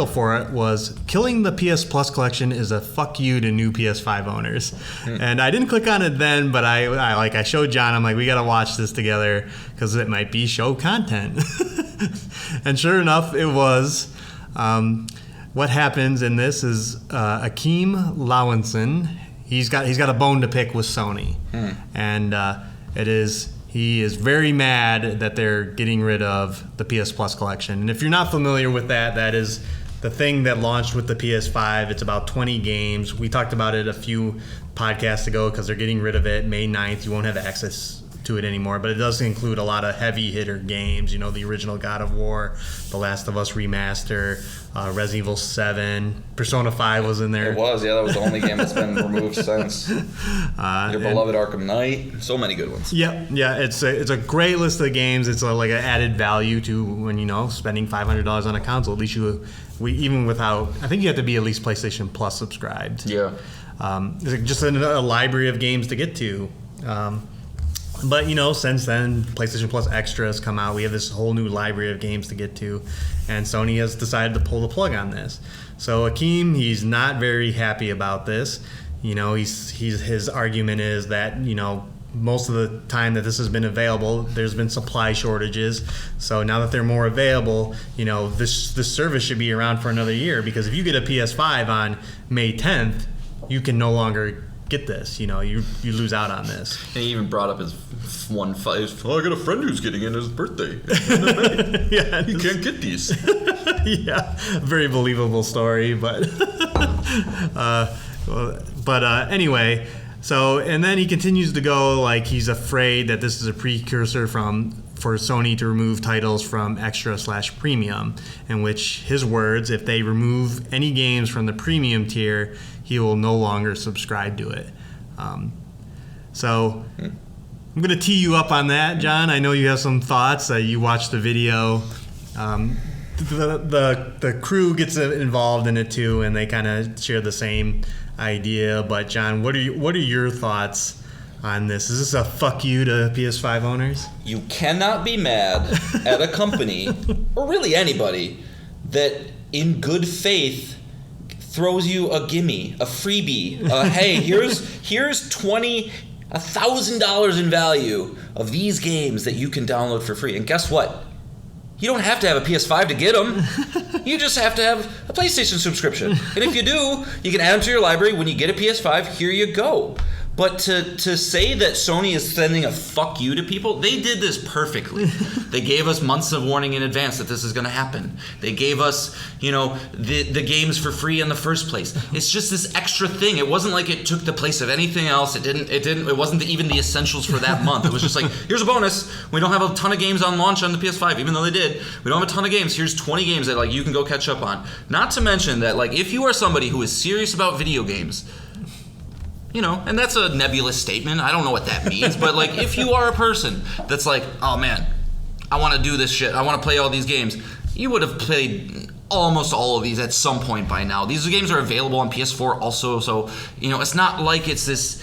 for it was "Killing the PS Plus Collection is a fuck you to new PS5 owners." And I didn't click on it then, but I showed John. I'm like, we got to watch this together because it might be show content. And sure enough, it was. What happens in this is Akeem Lawinson. He's got a bone to pick with Sony, and he is very mad that they're getting rid of the PS Plus collection. And if you're not familiar with that is the thing that launched with the PS5. It's about 20 games. We talked about it a few podcasts ago because they're getting rid of it May 9th. You won't have access to it anymore, but it does include a lot of heavy hitter games, the original God of War, The Last of Us Remaster, Resident Evil 7, Persona 5 was in there. It was, that was the only game that's been removed since. Your beloved Arkham Knight, so many good ones. Yeah, it's a great list of games. It's like an added value to when spending $500 on a console. At least even without, I think you have to be at least PlayStation Plus subscribed. Yeah. It's just a library of games to get to. But, since then, PlayStation Plus Extra has come out. We have this whole new library of games to get to. And Sony has decided to pull the plug on this. So Akeem, he's not very happy about this. His argument is that, most of the time that this has been available, there's been supply shortages. So now that they're more available, this service should be around for another year. Because if you get a PS5 on May 10th, you can no longer get this. You lose out on this. And he even brought up his I got a friend who's getting in his birthday. Yeah, he can't get these. Yeah, very believable story, but anyway. So, and then he continues to go he's afraid that this is a precursor from for Sony to remove titles from Extra/Premium, in which his words, if they remove any games from the Premium tier, he will no longer subscribe to it. So I'm going to tee you up on that, John. I know you have some thoughts. You watched the video. The crew gets involved in it too, and they kind of share the same idea. But John, what are your thoughts on this? Is this a fuck you to PS5 owners? You cannot be mad at a company, or really anybody, that in good faith throws you a gimme, a freebie. Hey, here's $1,000 in value of these games that you can download for free. And guess what? You don't have to have a PS5 to get them. You just have to have a PlayStation subscription. And if you do, you can add them to your library. When you get a PS5, here you go. But to say that Sony is sending a fuck you to people, they did this perfectly. They gave us months of warning in advance that this is going to happen. They gave us, the games for free in the first place. It's just this extra thing. It wasn't like it took the place of anything else. It wasn't even the essentials for that month. It was just like, here's a bonus. We don't have a ton of games on launch on the PS5, even though they did. We don't have a ton of games. Here's 20 games that you can go catch up on. Not to mention that if you are somebody who is serious about video games, and that's a nebulous statement. I don't know what that means. But, if you are a person that's like, oh, man, I want to do this shit. I want to play all these games. You would have played almost all of these at some point by now. These games are available on PS4 also. So, it's not like it's this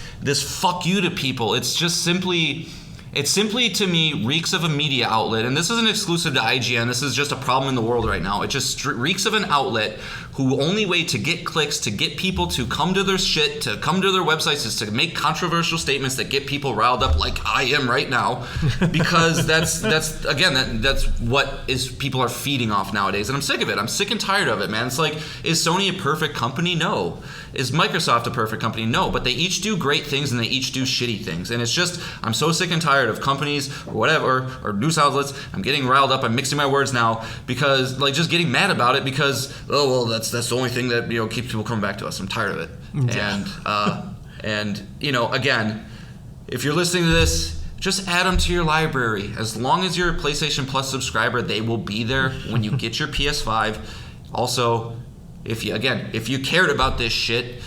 fuck you to people. It's just simply... It simply, to me, reeks of a media outlet, and this isn't exclusive to IGN. This is just a problem in the world right now. It just reeks of an outlet who only way to get clicks, to get people to come to their shit, to come to their websites, is to make controversial statements that get people riled up, like I am right now, because that's what people are feeding off nowadays, and I'm sick of it. I'm sick and tired of it, man. It's like, is Sony a perfect company? No. Is Microsoft a perfect company? No. But they each do great things and they each do shitty things, and it's just, I'm so sick and tired of companies or whatever, or news outlets. I'm getting riled up. I'm mixing my words now because just getting mad about it because, oh well, that's the only thing that keeps people coming back to us. I'm tired of it. Yeah. And again, if you're listening to this, just add them to your library. As long as you're a PlayStation Plus subscriber, they will be there when you get your PS5. Also, if you cared about this shit,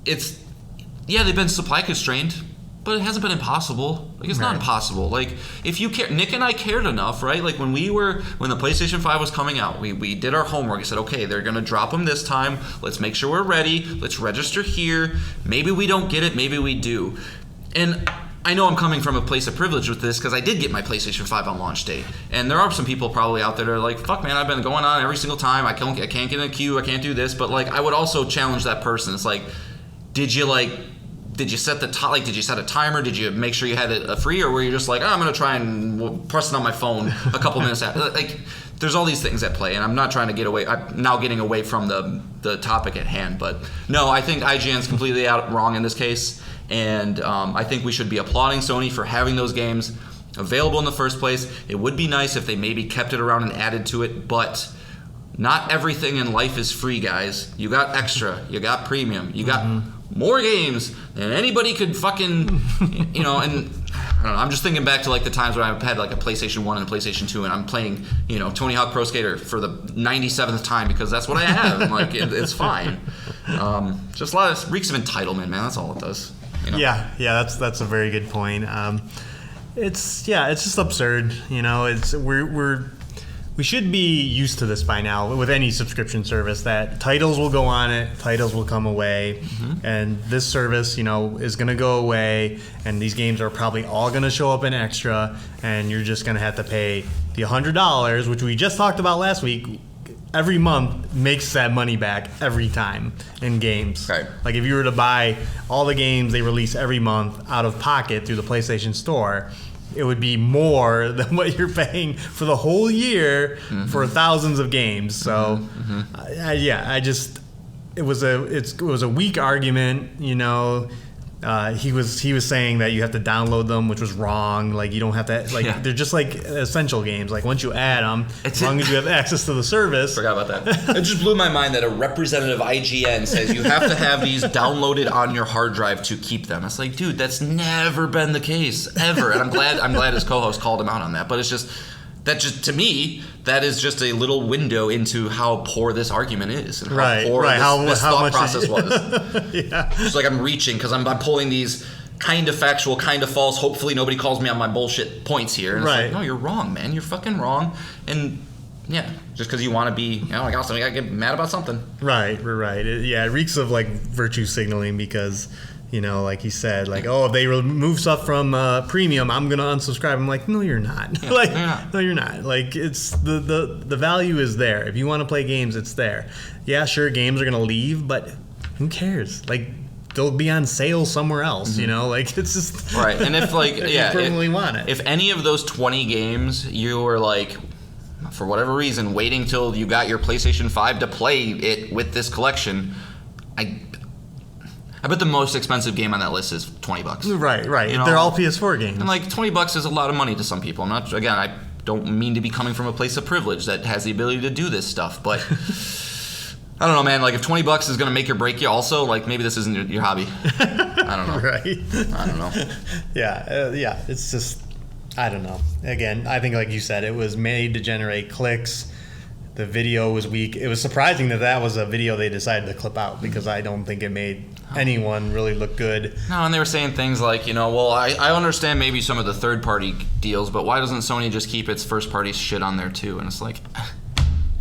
they've been supply constrained. But it hasn't been impossible. It's not impossible. If you care, Nick and I cared enough, right? When the PlayStation 5 was coming out, we did our homework. I said, okay, they're going to drop them this time. Let's make sure we're ready. Let's register here. Maybe we don't get it. Maybe we do. And I know I'm coming from a place of privilege with this because I did get my PlayStation 5 on launch day. And there are some people probably out there that are like, fuck, man, I've been going on every single time. I can't get in a queue. I can't do this. But, I would also challenge that person. It's like, did you set the did you set a timer? Did you make sure you had it free, or were you just like, I'm gonna try and press it on my phone a couple minutes after? There's all these things at play, and I'm not trying to get away. I'm now getting away from the topic at hand, but no, I think IGN's completely wrong in this case, and I think we should be applauding Sony for having those games available in the first place. It would be nice if they maybe kept it around and added to it, but not everything in life is free, guys. You got extra, you got premium, you got more games than anybody could fucking, and I don't know, I'm just thinking back to the times when I've had a PlayStation 1 and a PlayStation 2 and I'm playing, Tony Hawk Pro Skater for the 97th time because that's what I have. And it's fine. Just a lot of reeks of entitlement, man. That's all it does. Yeah, that's a very good point. It's just absurd. We should be used to this by now with any subscription service that titles will go on it, titles will come away, and this service, is going to go away, and these games are probably all going to show up in extra, and you're just going to have to pay the $100, which we just talked about last week. Every month makes that money back every time in games. Right. If you were to buy all the games they release every month out of pocket through the PlayStation Store, it would be more than what you're paying for the whole year for thousands of games. So, it was a weak argument. he was saying that you have to download them, which was wrong. Like you don't have to. Like they're just like essential games. Like once you add them, as long as you have access to the service. Forgot about that. It just blew my mind that a representative IGN says you have to have these downloaded on your hard drive to keep them. It's like, dude, that's never been the case ever. And I'm glad his co-host called him out on that. But it's just. That just, to me, that is just a little window into how poor this argument is and how poor this thought process was. Yeah. It's like I'm reaching because I'm pulling these kind of factual, kind of false, hopefully nobody calls me on my bullshit points here. And it's like, no, you're wrong, man. You're fucking wrong. And yeah, just because you want to be, I got something, I get mad about something. Right. It reeks of like virtue signaling because... like he said, like, oh, if they remove stuff from premium, I'm gonna unsubscribe. I'm like, no, you're not. Yeah, no, you're not. Like, it's the value is there. If you want to play games, it's there. Yeah, sure, games are gonna leave, but who cares? Like, they'll be on sale somewhere else. Like it's just right. And if like want it. If any of those 20 games you were like, for whatever reason, waiting till you got your PlayStation 5 to play it with this collection, I bet the most expensive game on that list is $20. Right. They're all PS4 games. And like $20 is a lot of money to some people. I don't mean to be coming from a place of privilege that has the ability to do this stuff, but I don't know, man. Like if $20 is going to make or break you also, like maybe this isn't your hobby. I don't know. Right. I don't know. Yeah. It's just, I don't know. Again, I think like you said, it was made to generate clicks. The video was weak. It was surprising that was a video they decided to clip out because I don't think it made anyone really look good. No, and they were saying things like, well, I understand maybe some of the third-party deals, but why doesn't Sony just keep its first-party shit on there too? And it's like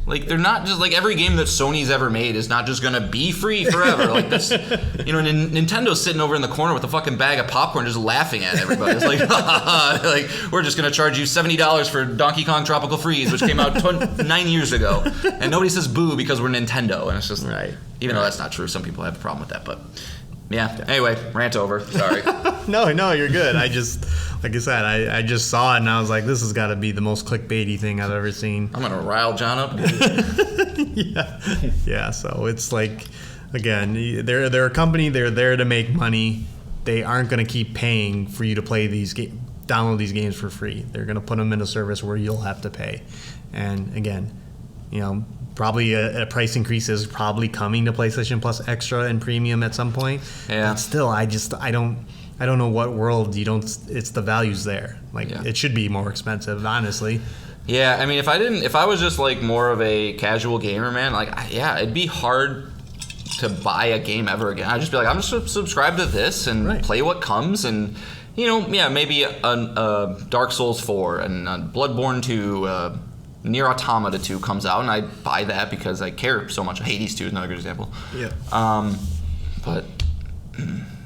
they're not just like every game that Sony's ever made is not just gonna be free forever. Like this, Nintendo's sitting over in the corner with a fucking bag of popcorn, just laughing at everybody. It's like, like we're just gonna charge you $70 for Donkey Kong Tropical Freeze, which came out 9 years ago, and nobody says boo because we're Nintendo, and it's just right. Even though that's not true, some people have a problem with that, but yeah. Anyway, rant over. Sorry. No, you're good. I just. Like I said, I just saw it and I was like, this has got to be the most clickbaity thing I've ever seen. I'm going to rile John up. Yeah, so it's like, again, they're a company, they're there to make money. They aren't going to keep paying for you to play download these games for free. They're going to put them in a service where you'll have to pay. And again, probably a price increase is probably coming to PlayStation Plus Extra and Premium at some point. Yeah. But still, I don't know what world it's the value's there. It should be more expensive, honestly. Yeah, I mean, if I was just like more of a casual gamer, man, it'd be hard to buy a game ever again. I'd just be like, I'm just gonna subscribe to this and play what comes, and maybe a Dark Souls 4 and Bloodborne 2, Nier Automata 2 comes out, and I buy that because I care so much. Hades 2 is another good example. Yeah. But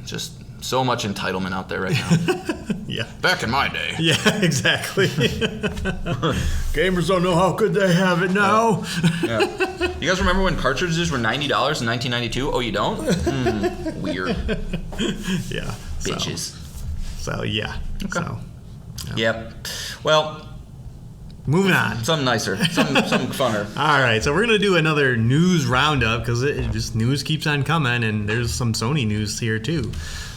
just so much entitlement out there right now. Yeah. Back in my day. Yeah, exactly. Gamers don't know how good they have it now. Yeah. You guys remember when cartridges were $90 in 1992? Oh, you don't? Weird. Yeah. Bitches. So yeah. Okay. So, Yep. Well, moving on. Something nicer. Something funner. All right. So we're going to do another news roundup because just news keeps on coming, and there's some Sony news here too.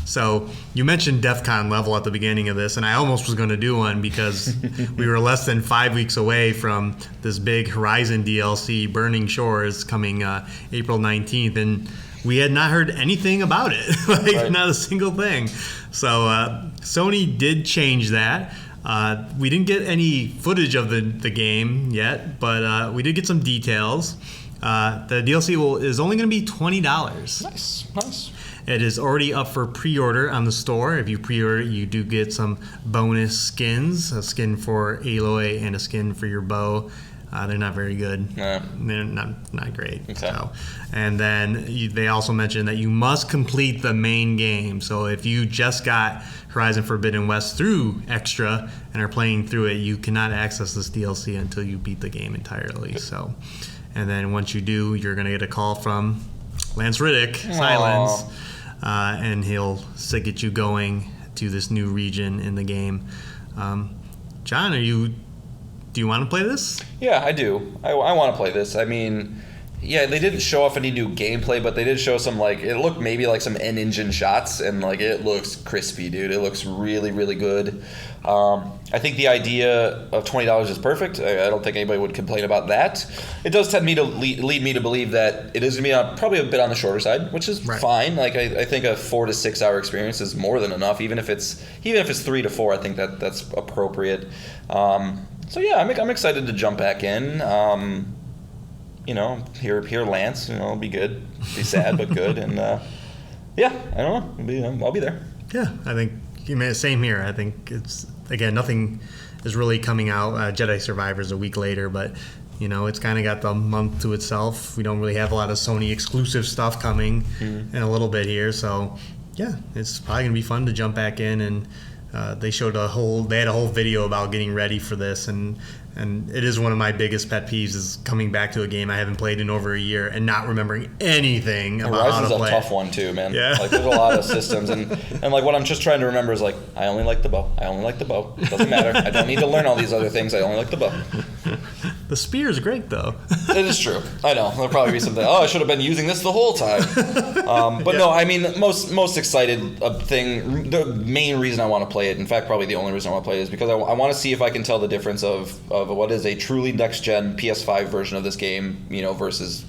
So you mentioned DEF CON level at the beginning of this, and I almost was going to do one because we were less than 5 weeks away from this big Horizon DLC, Burning Shores, coming April 19th, and we had not heard anything about it, not a single thing. So Sony did change that. We didn't get any footage of the game yet, but we did get some details. The DLC is only going to be $20. Nice. It is already up for pre-order on the store. If you pre-order it, you do get some bonus skins, a skin for Aloy and a skin for your bow. They're not very good. No. They're not great. Okay. So, and then they also mentioned that you must complete the main game. So if you just got Horizon Forbidden West through Extra and are playing through it, you cannot access this DLC until you beat the game entirely. So, and then once you do, you're going to get a call from Lance Riddick, Silence, and he'll get you going to this new region in the game. John, do you want to play this? Yeah, I do. I want to play this. I mean, Yeah, they didn't show off any new gameplay, but they did show some, like, it looked maybe like some in-engine shots, and, like, it looks crispy, dude. It looks really, really good. I think the idea of $20 is perfect. I don't think anybody would complain about that. It does tend me to lead me to believe that it is going to be probably a bit on the shorter side, which is fine. Like, I think a 4 to 6 hour experience is more than enough. Even if it's 3 to 4, I think that's appropriate. So yeah, I'm excited to jump back in. Hear Lance, it'll be good. Be sad, but good. And yeah, I don't know. I'll be there. Yeah, I think same here. I think it's, again, nothing is really coming out. Jedi Survivor's a week later, but it's kind of got the month to itself. We don't really have a lot of Sony exclusive stuff coming in a little bit here. So yeah, it's probably gonna be fun to jump back in. And they had a whole video about getting ready for this, and it is one of my biggest pet peeves is coming back to a game I haven't played in over a year and not remembering anything about how to play. Rise is a tough one too, man. Yeah. Like, there's a lot of systems, and like what I'm just trying to remember is, like, I only like the bow. It doesn't matter. I don't need to learn all these other things. I only like the bow. The spear is great, though. It is true. I know. There'll probably be something. Oh, I should have been using this the whole time. But no, I mean, most excited thing. The main reason I want to play it, in fact, probably the only reason I want to play it, is because I want to see if I can tell the difference of what is a truly next-gen PS5 version of this game, versus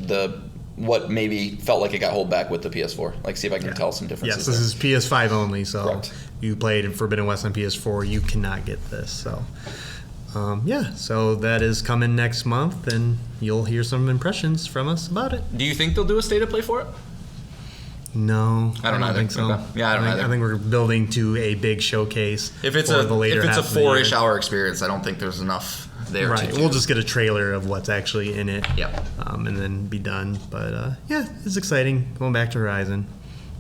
what maybe felt like it got held back with the PS4. Like, see if I can tell some differences. Yes, this is PS5 only, so Correct. You played Forbidden West on PS4, you cannot get this. So, so that is coming next month, and you'll hear some impressions from us about it. Do you think they'll do a state of play for it? No, I don't think so. Okay. Yeah, I don't either. I think we're building to a big showcase. If it's for the later half a of the year. 4-ish hour experience, I don't think there's enough there. Right, we'll just get a trailer of what's actually in it. Yep. And then be done. But yeah, it's exciting going back to Horizon.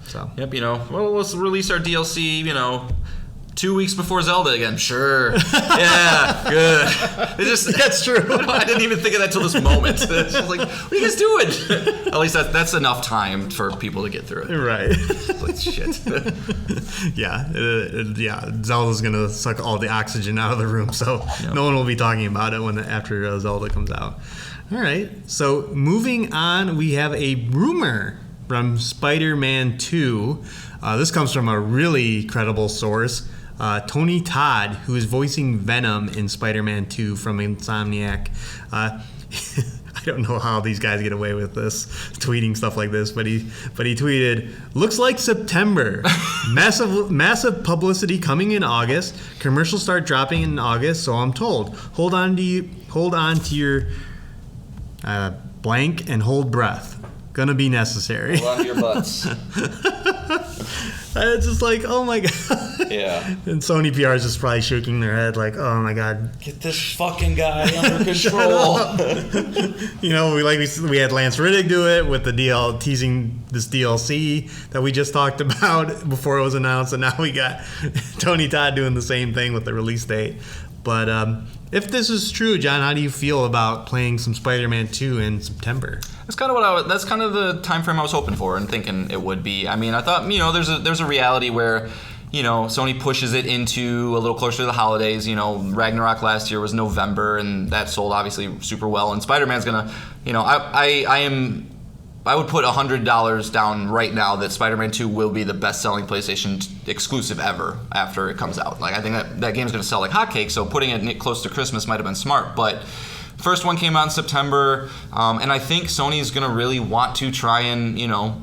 So. Yep. Let's release our DLC. 2 weeks before Zelda again. Sure. Yeah. Good. That's true. I didn't even think of that till this moment. It's just like, what are you guys doing? At least that's enough time for people to get through it. Right. Like, shit. Yeah. Zelda's gonna suck all the oxygen out of the room, so no one will be talking about it after Zelda comes out. All right. So moving on, we have a rumor from Spider-Man 2. This comes from a really credible source. Tony Todd, who is voicing Venom in Spider-Man 2 from Insomniac. I don't know how these guys get away with this, tweeting stuff like this, but he tweeted, "Looks like September. Massive publicity coming in August. Commercials start dropping in August, so I'm told. Hold on to your blank and hold breath. Gonna be necessary." Hold on to your butts. It's just like, oh my god. Yeah. And Sony PR is just probably shaking their head like, oh my god. Get this fucking guy under control. we had Lance Riddick do it with the teasing this DLC that we just talked about before it was announced, and now we got Tony Todd doing the same thing with the release date. But if this is true, John, how do you feel about playing some Spider-Man 2 in September? That's kind of that's kind of the time frame I was hoping for and thinking it would be. I mean, I thought, there's a reality where, Sony pushes it into a little closer to the holidays. Ragnarok last year was November, and that sold obviously super well. And Spider-Man's gonna, I would put $100 down right now that Spider-Man 2 will be the best-selling PlayStation exclusive ever after it comes out. Like, I think that game's going to sell like hotcakes, so putting it close to Christmas might have been smart. But first one came out in September, and I think Sony's going to really want to try and,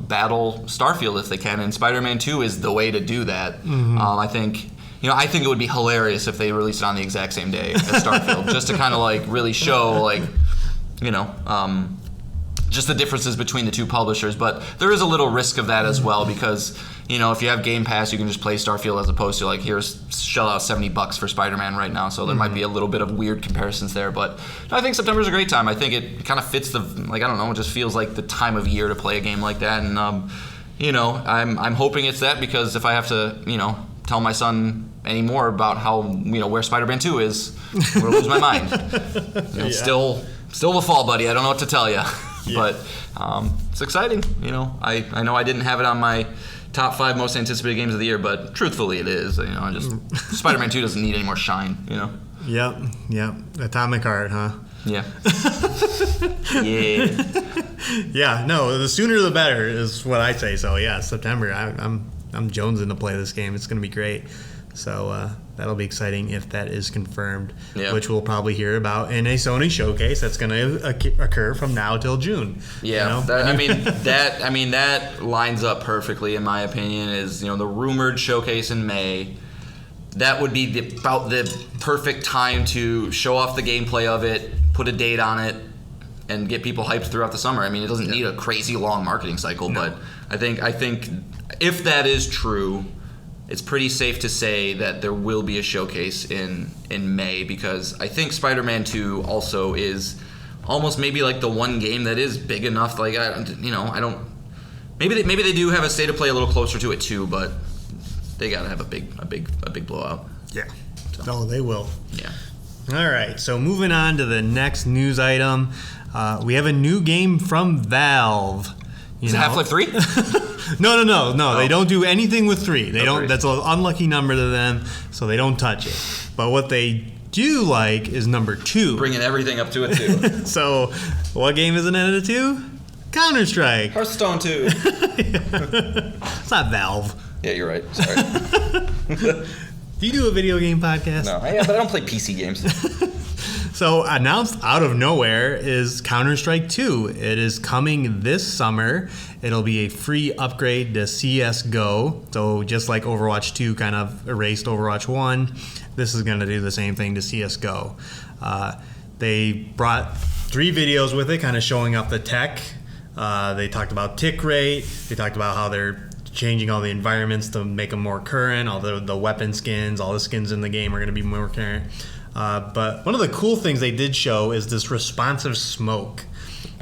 battle Starfield if they can, and Spider-Man 2 is the way to do that. Mm-hmm. I think it would be hilarious if they released it on the exact same day as Starfield, just to kind of like really show like, just the differences between the two publishers. But there is a little risk of that as well, because if you have Game Pass, you can just play Starfield as opposed to like, here's shell out $70 for Spider-Man right now. So there might be a little bit of weird comparisons there. But I think September's a great time. I think it kind of fits it just feels like the time of year to play a game like that. And I'm hoping it's that, because if I have to tell my son any more about how where Spider-Man 2 is, I'm gonna lose my mind. Still the fall, buddy. I don't know what to tell you. Yeah. But it's exciting. I know I didn't have it on my top 5 most anticipated games of the year, but truthfully it is. Spider-Man 2 doesn't need any more shine, Yep. Atomic Heart, huh? Yeah. Yeah. Yeah, no, the sooner the better is what I say. So yeah, September. I'm jonesing to play this game. It's going to be great. So that'll be exciting if that is confirmed, which we'll probably hear about in a Sony showcase that's going to occur from now till June. Yeah, that lines up perfectly in my opinion. Is the rumored showcase in May. That would be about the perfect time to show off the gameplay of it, put a date on it, and get people hyped throughout the summer. I mean, it doesn't need a crazy long marketing cycle, but I think if that is true, it's pretty safe to say that there will be a showcase in May, because I think Spider-Man 2 also is almost maybe like the one game that is big enough. Like I don't. Maybe they do have a state of play a little closer to it too, but they gotta have a big blowout. Yeah. So. Oh, they will. Yeah. All right. So moving on to the next news item, we have a new game from Valve. Is it Half-Life 3? No. Oh. They don't do anything with 3. They don't. That's an unlucky number to them, so they don't touch it. But what they do like is number 2. Bringing everything up to a 2. So, what game isn't it a 2? Counter-Strike. Hearthstone 2. It's not Valve. Yeah, you're right. Sorry. Do you do a video game podcast? No, but I don't play PC games. So, announced out of nowhere is Counter-Strike 2. It is coming this summer. It'll be a free upgrade to CSGO. So, just like Overwatch 2 kind of erased Overwatch 1, this is going to do the same thing to CSGO. They brought 3 videos with it, kind of showing up the tech. They talked about tick rate. They talked about how they're changing all the environments to make them more current. All the weapon skins, all the skins in the game are going to be more current. But one of the cool things they did show is this responsive smoke.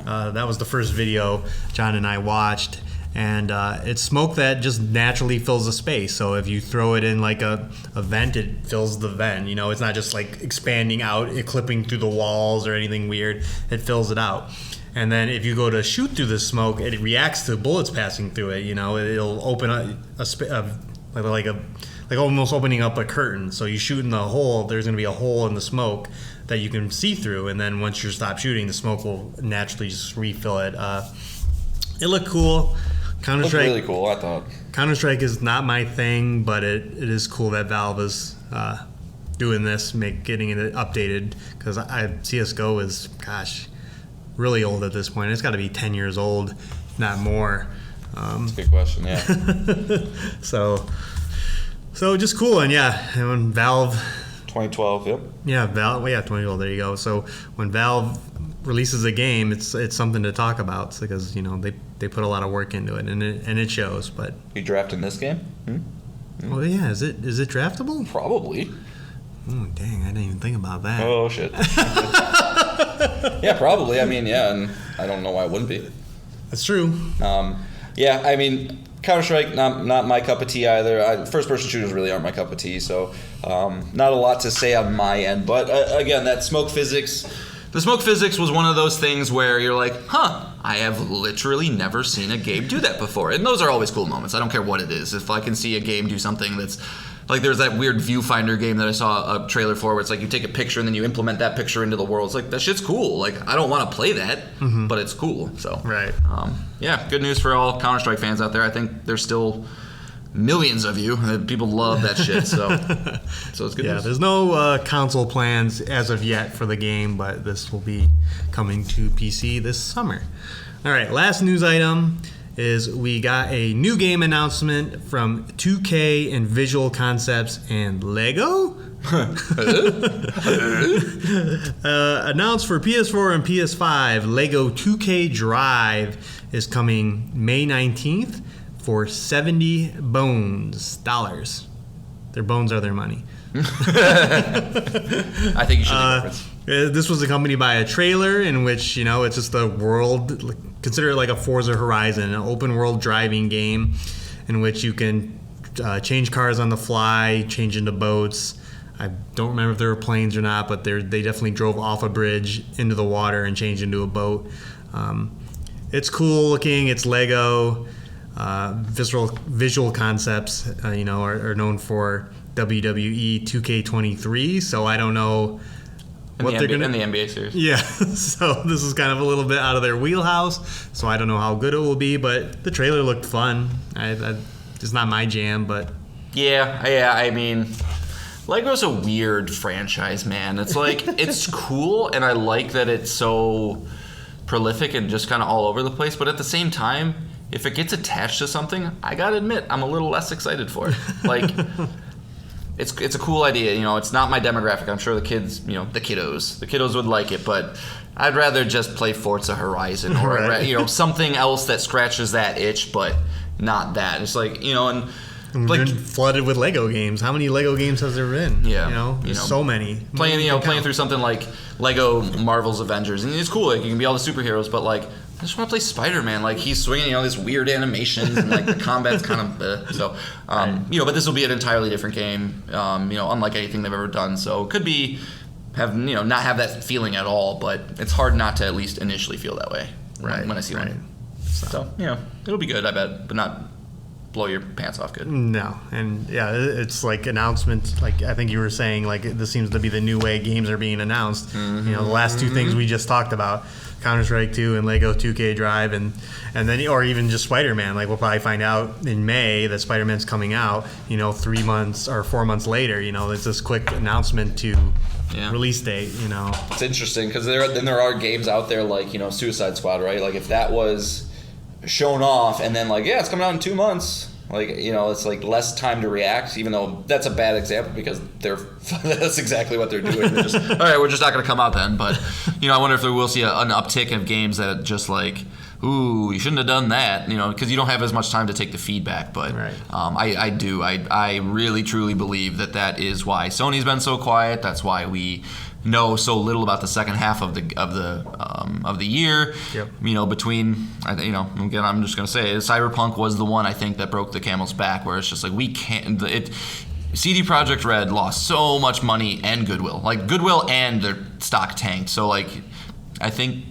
That was the first video Jon and I watched. And it's smoke that just naturally fills the space. So if you throw it in like a vent, it fills the vent. It's not just like expanding out, clipping through the walls or anything weird. It fills it out. And then if you go to shoot through the smoke, it reacts to bullets passing through it. It'll open up like almost opening up a curtain. So you shoot in the hole, there's going to be a hole in the smoke that you can see through. And then once you stop shooting, the smoke will naturally just refill it. It looked cool. Counter-Strike. Looked really cool, I thought. Counter-Strike is not my thing, but it is cool that Valve is doing this, getting it updated. Because CSGO is, really old at this point. It's got to be 10 years old, not more. That's a good question, yeah. So just cool. And when Valve... 2012, yep. Yeah, Valve. Well, 2012, there you go. So when Valve releases a game, it's something to talk about because, they put a lot of work into it, and it shows. But you drafting this game? Oh, yeah. Is it draftable? Probably. Oh, dang. I didn't even think about that. Oh, shit. Yeah, probably. And I don't know why it wouldn't be. That's true. Counter-Strike, not my cup of tea either. First-person shooters really aren't my cup of tea, so not a lot to say on my end. But again, that smoke physics... The smoke physics was one of those things where you're like, I have literally never seen a game do that before. And those are always cool moments. I don't care what it is. If I can see a game do something that's... Like there's that weird viewfinder game that I saw a trailer for where it's like you take a picture and then you implement that picture into the world. It's like, that shit's cool. Like, I don't want to play that, but it's cool. So, right. Good news for all Counter-Strike fans out there. I think there's still millions of you. People love that shit. So it's good news. Yeah, there's no console plans as of yet for the game, but this will be coming to PC this summer. All right, last news item is we got a new game announcement from 2K and Visual Concepts and Lego. Announced for PS4 and PS5, Lego 2K Drive is coming May 19th for $70 dollars. Their bones are their money. I think you should do reference. This was accompanied by a trailer in which, it's just a world, consider it like a Forza Horizon, an open world driving game in which you can change cars on the fly, change into boats. I don't remember if there were planes or not, but they definitely drove off a bridge into the water and changed into a boat. It's cool looking. It's Lego. Visual Concepts, are known for WWE 2K23, so I don't know what they're going to... In the NBA series. Yeah, so this is kind of a little bit out of their wheelhouse, so I don't know how good it will be, but the trailer looked fun. It's not my jam, but... Yeah, I mean... Lego's a weird franchise, man. It's like, it's cool, and I like that it's so prolific and just kind of all over the place, but at the same time, if it gets attached to something, I gotta admit, I'm a little less excited for it. Like, it's a cool idea, you know, it's not my demographic. I'm sure the kids, you know, the kiddos would like it, but I'd rather just play Forza Horizon or, right. You know, something else that scratches that itch, but not that. It's like, you know, and We've like, been flooded with Lego games. How many Lego games has there been? Yeah, you know, there's so many. Playing through something like Lego Marvel's Avengers, and it's cool. Like, you can be all the superheroes, but like, I just want to play Spider-Man. Like, he's swinging, you know, this weird animations, and like the combat's kind of you know. But this will be an entirely different game. You know, unlike anything they've ever done. So it could be not have that feeling at all. But it's hard not to at least initially feel that way when I see one. So you know, it'll be good, I bet, but not blow your pants off good. No, and yeah, it's like announcements. Like I think you were saying, like this seems to be the new way games are being announced. Mm-hmm. You know, the last two things we just talked about, Counter-Strike 2 and Lego 2K Drive, and then or even just Spider-Man. Like we'll probably find out in May that Spider-Man's coming out. You know, 3 months or 4 months later. You know, it's this quick announcement to release date. You know, it's interesting because there are games out there like, you know, Suicide Squad, right? Like if that was shown off and then like, it's coming out in 2 months, like, you know, it's like less time to react, even though that's a bad example because that's exactly what they're doing. They're just, all right, we're just not going to come out then. But, you know, I wonder if we will see an uptick of games that just like, ooh, you shouldn't have done that, you know, because you don't have as much time to take the feedback. But right. I really truly believe that is why Sony's been so quiet. That's why we know so little about the second half of the year. Yep. You know, between, you know, again, I'm just gonna say Cyberpunk was the one I think that broke the camel's back, where it's just like we can't. CD Projekt Red lost so much money and goodwill, and their stock tanked. So like, I think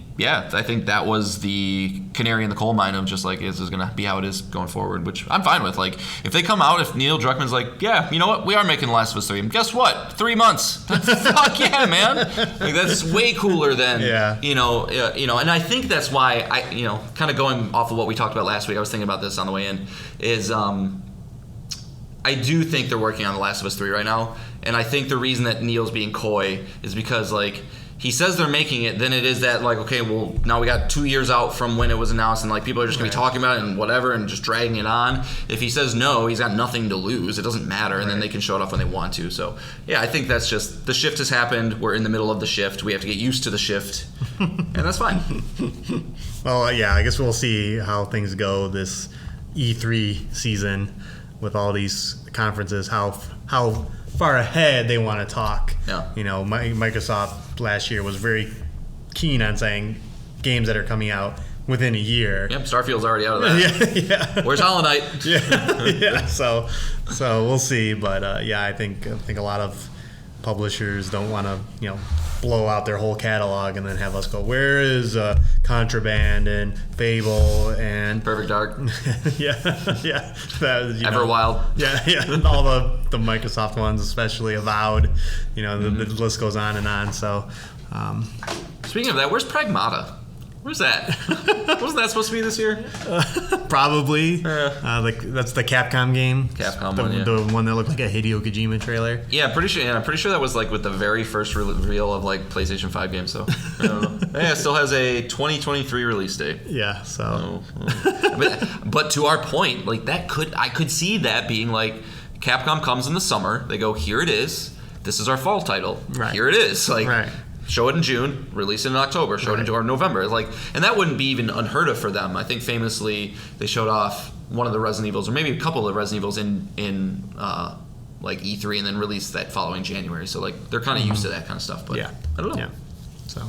that was the canary in the coal mine of just like, this is going to be how it is going forward, which I'm fine with. Like, if they come out, if Neil Druckmann's like, yeah, you know what, we are making Last of Us 3. And guess what? 3 months. Fuck yeah, man. Like, that's way cooler than, you know, and I think that's why kind of going off of what we talked about last week, I was thinking about this on the way in, is I do think they're working on The Last of Us 3 right now. And I think the reason that Neil's being coy is because, like, he says they're making it, then it is that, like, okay, well, now we got 2 years out from when it was announced, and, like, people are just going to be talking about it and whatever and just dragging it on. If he says no, he's got nothing to lose. It doesn't matter, and then they can show it off when they want to. So, yeah, I think that's just, the shift has happened. We're in the middle of the shift. We have to get used to the shift, and that's fine. Well, yeah, I guess we'll see how things go this E3 season with all these conferences, how far ahead they want to talk. Yeah. You know, Microsoft last year was very keen on saying games that are coming out within a year. Yep, Starfield's already out of that. yeah. Where's Hollow Knight? yeah. So we'll see, but I think a lot of publishers don't want to, you know, blow out their whole catalog and then have us go, where is Contraband and Fable and Perfect Dark? yeah. That, Everwild. Yeah. All the Microsoft ones, especially Avowed. You know, the list goes on and on. So, speaking of that, where's Pragmata? Where's that? Wasn't that supposed to be this year? Probably. That's the Capcom game. Capcom one, the one that looked like a Hideo Kojima trailer. Yeah, I'm pretty sure that was like with the very first reveal of like PlayStation 5 games. So I don't know. Yeah, it still has a 2023 release date. Yeah. So. But to our point, like I could see that being like, Capcom comes in the summer. They go, here it is. This is our fall title. Right. Here it is. Like. Right. Show it in June, release it in October, show it in November. Like, and that wouldn't be even unheard of for them. I think famously they showed off one of the Resident Evils, or maybe a couple of the Resident Evils in like E3, and then released that following January. So like they're kind of used to that kind of stuff. But yeah, I don't know. Yeah. So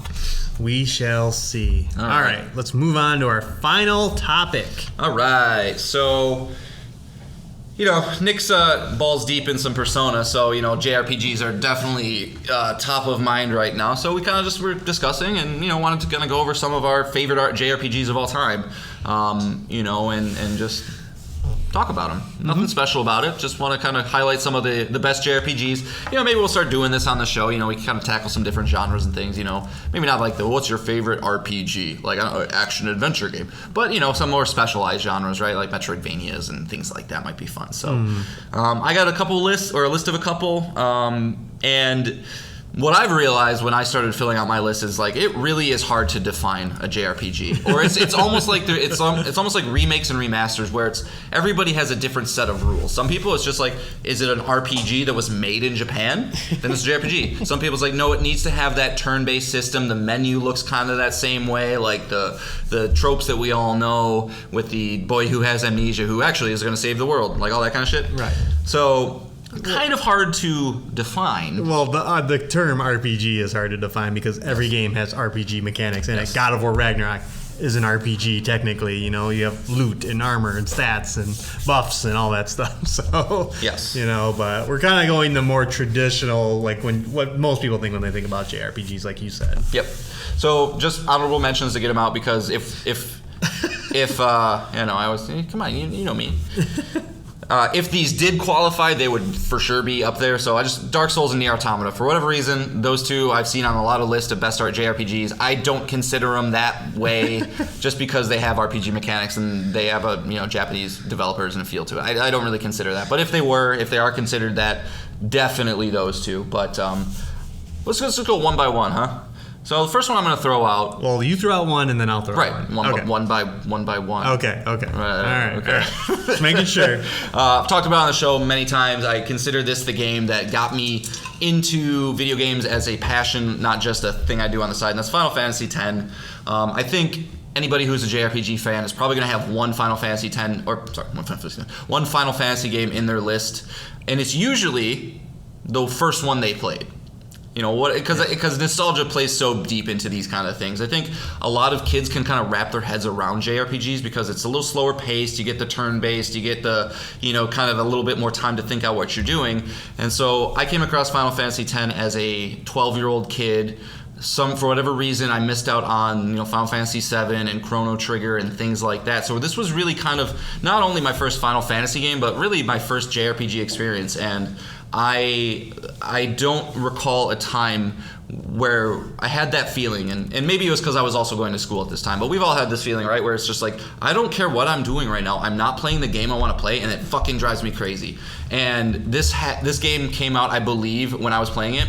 we shall see. All right, let's move on to our final topic. All right, so. You know, Nick's balls deep in some Persona, so, you know, JRPGs are definitely top of mind right now. So we kind of just were discussing and, you know, wanted to kind of go over some of our favorite JRPGs of all time, you know, and just talk about them. Nothing special about it. Just want to kind of highlight some of the best JRPGs. You know, maybe we'll start doing this on the show. You know, we can kind of tackle some different genres and things. You know, maybe not like what's your favorite RPG, like I don't know, action adventure game, but you know, some more specialized genres, right? Like Metroidvanias and things like that might be fun. So, I got a list of a couple, and what I've realized when I started filling out my list is like it really is hard to define a JRPG, or it's almost like it's almost like remakes and remasters where it's everybody has a different set of rules. Some people it's just like, is it an RPG that was made in Japan? Then it's a JRPG. Some people's like, no, it needs to have that turn-based system. The menu looks kind of that same way, like the tropes that we all know with the boy who has amnesia who actually is going to save the world, like all that kind of shit. Right. So. Kind of hard to define. Well, the term RPG is hard to define because every game has RPG mechanics in it. God of War Ragnarok is an RPG technically. You know, you have loot and armor and stats and buffs and all that stuff. So yes, you know, but we're kind of going the more traditional, like what most people think when they think about JRPGs, like you said. Yep. So just honorable mentions to get them out because if you know, I was come on, you know me. If these did qualify, they would for sure be up there. So Dark Souls and Nier Automata. For whatever reason, those two I've seen on a lot of lists of best art JRPGs. I don't consider them that way just because they have RPG mechanics and they have Japanese developers and a feel to it. I don't really consider that. But if they are considered that, definitely those two. But let's just go one by one, huh? So the first one I'm going to throw out. Well, you throw out one, and then I'll throw out one. Right, one by one. Okay. Right, all right. Okay. Just making sure. I've talked about it on the show many times. I consider this the game that got me into video games as a passion, not just a thing I do on the side. And that's Final Fantasy X. I think anybody who's a JRPG fan is probably going to have one Final Fantasy game in their list, and it's usually the first one they played. You know what? Because nostalgia plays so deep into these kind of things. I think a lot of kids can kind of wrap their heads around JRPGs because it's a little slower paced. You get the turn-based. You get the kind of a little bit more time to think out what you're doing. And so I came across Final Fantasy X as a 12-year-old kid. For whatever reason, I missed out on Final Fantasy VII and Chrono Trigger and things like that. So this was really kind of not only my first Final Fantasy game, but really my first JRPG experience. And I don't recall a time where I had that feeling, and maybe it was because I was also going to school at this time, but we've all had this feeling, right, where it's just like, I don't care what I'm doing right now, I'm not playing the game I want to play, and it fucking drives me crazy. And this game came out, I believe, when I was playing it,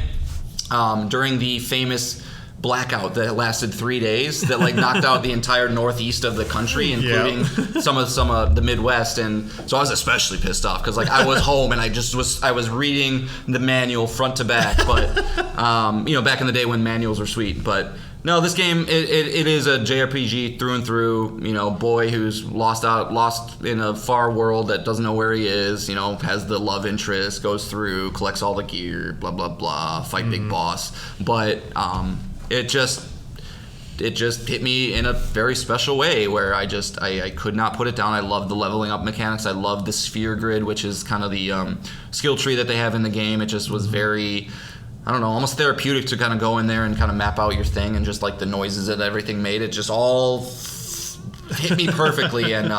during the famous blackout that lasted 3 days that knocked out the entire northeast of the country, including some of the Midwest. And so I was especially pissed off because I was home and I was reading the manual front to back, but back in the day when manuals were sweet. But no, this game it is a JRPG through and through. Boy who's lost in a far world that doesn't know where he is. Has the love interest, goes through, collects all the gear, blah blah blah, fight big boss. But it just hit me in a very special way where I could not put it down. I love the leveling up mechanics. I love the sphere grid, which is kind of the skill tree that they have in the game. It just was very, I don't know, almost therapeutic to kind of go in there and kind of map out your thing, and just the noises that everything made. It just all hit me perfectly. And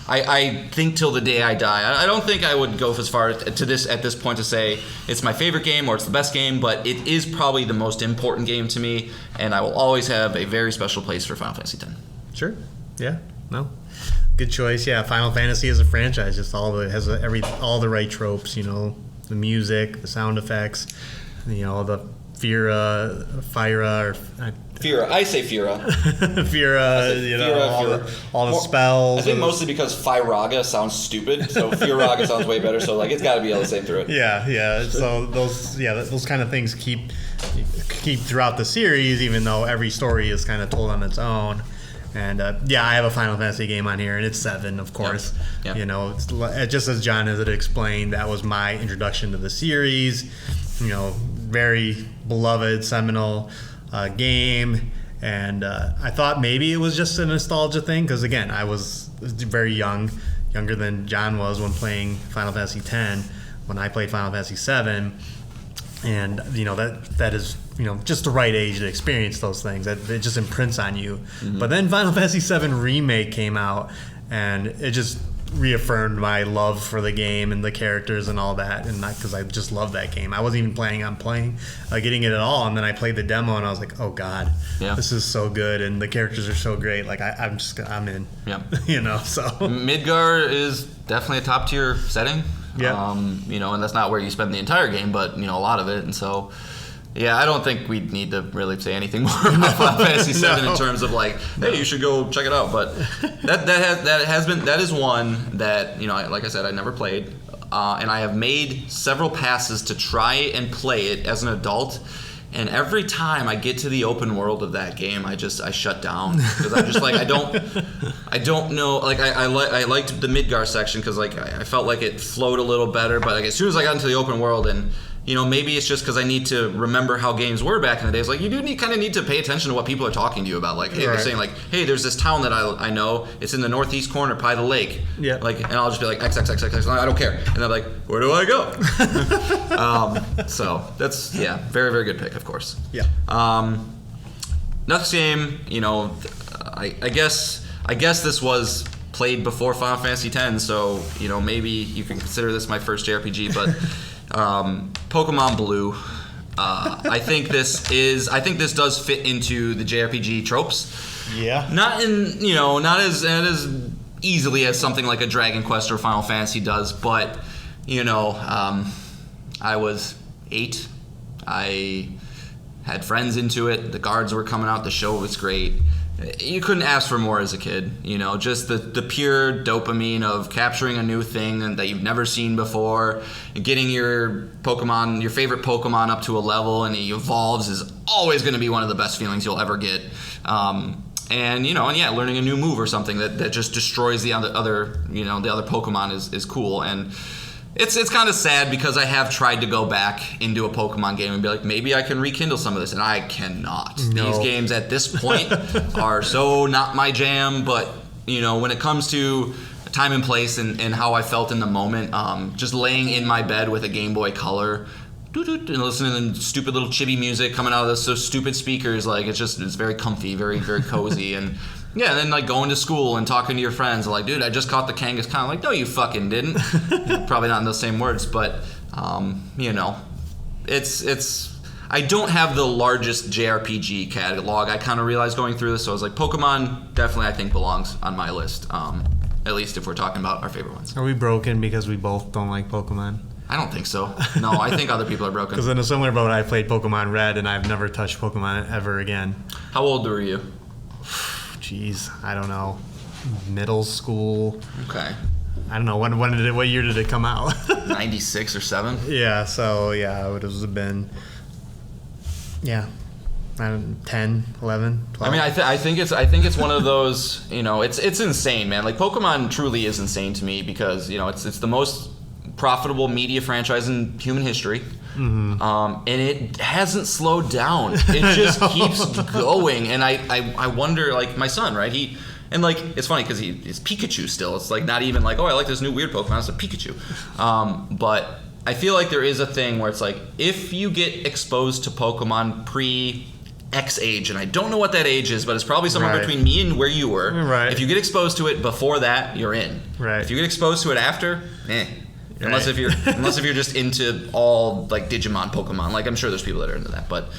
I think till the day I die, I don't think I would go as far at this point to say it's my favorite game or it's the best game, but it is probably the most important game to me, and I will always have a very special place for Final Fantasy X. Sure. Yeah. No. Good choice. Yeah. Final Fantasy as a franchise just all the right tropes. The music, the sound effects, the Fira, Fira. I say Fira. Fira, all the spells. I think mostly because Firaga sounds stupid, so Firaga sounds way better. So it's got to be able to say through it. Yeah. So those kind of things keep throughout the series, even though every story is kind of told on its own. And I have a Final Fantasy game on here, and it's 7, of course. Yep. It's just as John has explained, that was my introduction to the series. Very beloved, seminal game, and I thought maybe it was just a nostalgia thing because again, I was very younger than John was when playing Final Fantasy X. When I played Final Fantasy VII, and that is just the right age to experience those things. It just imprints on you. Mm-hmm. But then Final Fantasy VII Remake came out, and it just reaffirmed my love for the game and the characters and all that, and not because I just love that game. I wasn't even planning on getting it at all, and then I played the demo and I was like, oh god, this is so good, and the characters are so great. Like I'm in. Yeah. So Midgar is definitely a top tier setting. Yeah. And that's not where you spend the entire game, but a lot of it, and so. Yeah, I don't think we need to really say anything more about Final Fantasy VII in terms of like, hey, you should go check it out. But that is one that like I said, I never played, and I have made several passes to try and play it as an adult. And every time I get to the open world of that game, I shut down because I'm just like I don't know. Like I liked the Midgar section because like I felt like it flowed a little better. But like as soon as I got into the open world and maybe it's just because I need to remember how games were back in the days. Like, you do kind of need to pay attention to what people are talking to you about. Like, hey, they're saying, like, hey, there's this town that I know. It's in the northeast corner by the lake. Yeah. Like, and I'll just be like, X. I don't care. And they're like, where do I go? So, that's, very, very good pick, of course. Yeah. Next game, I guess this was played before Final Fantasy X, so, maybe you can consider this my first JRPG, but... Pokemon Blue. I think this does fit into the JRPG tropes. Yeah. Not as easily as something like a Dragon Quest or Final Fantasy does, but I was 8. I had friends into it. The guards were coming out. The show was great. You couldn't ask for more as a kid, just the pure dopamine of capturing a new thing that you've never seen before, and getting your favorite Pokemon up to a level and he evolves is always going to be one of the best feelings you'll ever get. Learning a new move or something that just destroys the other Pokemon is cool. And it's kind of sad because I have tried to go back into a Pokemon game and be like, maybe I can rekindle some of this, and I cannot. No. These games at this point are so not my jam, but, when it comes to time and place and how I felt in the moment, just laying in my bed with a Game Boy Color, and listening to stupid little chibi music coming out of those stupid speakers, like, it's very comfy, very, very cozy, and... Yeah, and then like going to school and talking to your friends, like, dude, I just caught the Kangaskhan. Like, no, you fucking didn't. Probably not in those same words, but it's. I don't have the largest JRPG catalog. I kind of realized going through this, so I was like, Pokemon definitely I think belongs on my list. At least if we're talking about our favorite ones. Are we broken because we both don't like Pokemon? I don't think so. No, I think other people are broken. Because in a similar boat, I played Pokemon Red, and I've never touched Pokemon ever again. How old were you? Jeez, I don't know. Middle school. Okay. I don't know. What year did it come out? 96 or 7? Yeah, so it would have been 10, 11, 12. I mean, I think it's one of those, it's insane, man. Like, Pokemon truly is insane to me because, it's the most profitable media franchise in human history. Mm-hmm. And it hasn't slowed down. It just keeps going. And I wonder, like, my son, right? It's funny because he's Pikachu still. It's like not even like, oh, I like this new weird Pokemon. It's a Pikachu. But I feel like there is a thing where it's like, if you get exposed to Pokemon pre-X age, and I don't know what that age is, but it's probably somewhere between me and where you were. Right. If you get exposed to it before that, you're in. Right. If you get exposed to it after, Unless if you're just into all like Digimon, Pokemon, like I'm sure there's people that are into that, but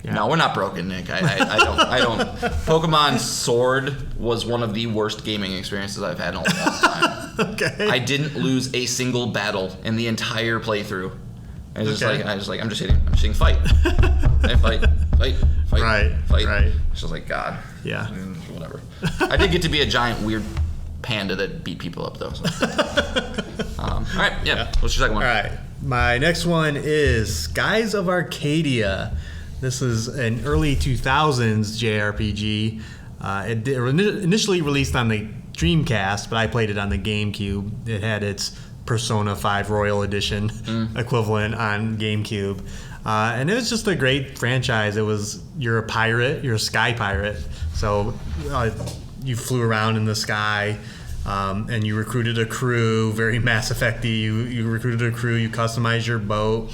no, we're not broken, Nick. I don't. Pokemon Sword was one of the worst gaming experiences I've had in a long time. Okay. I didn't lose a single battle in the entire playthrough. I'm just hitting fight, fight. Right. It's just like God. Yeah. Whatever. I did get to be a giant weird panda that beat people up though. So. All right, what's your second one? All right, my next one is Skies of Arcadia. This is an early 2000s JRPG. It initially released on the Dreamcast, but I played it on the GameCube. It had its Persona 5 Royal Edition equivalent on GameCube. And it was just a great franchise. You're a pirate, you're a sky pirate. So you flew around in the sky, and you recruited a crew, very Mass Effect-y. You recruited a crew, you customized your boat,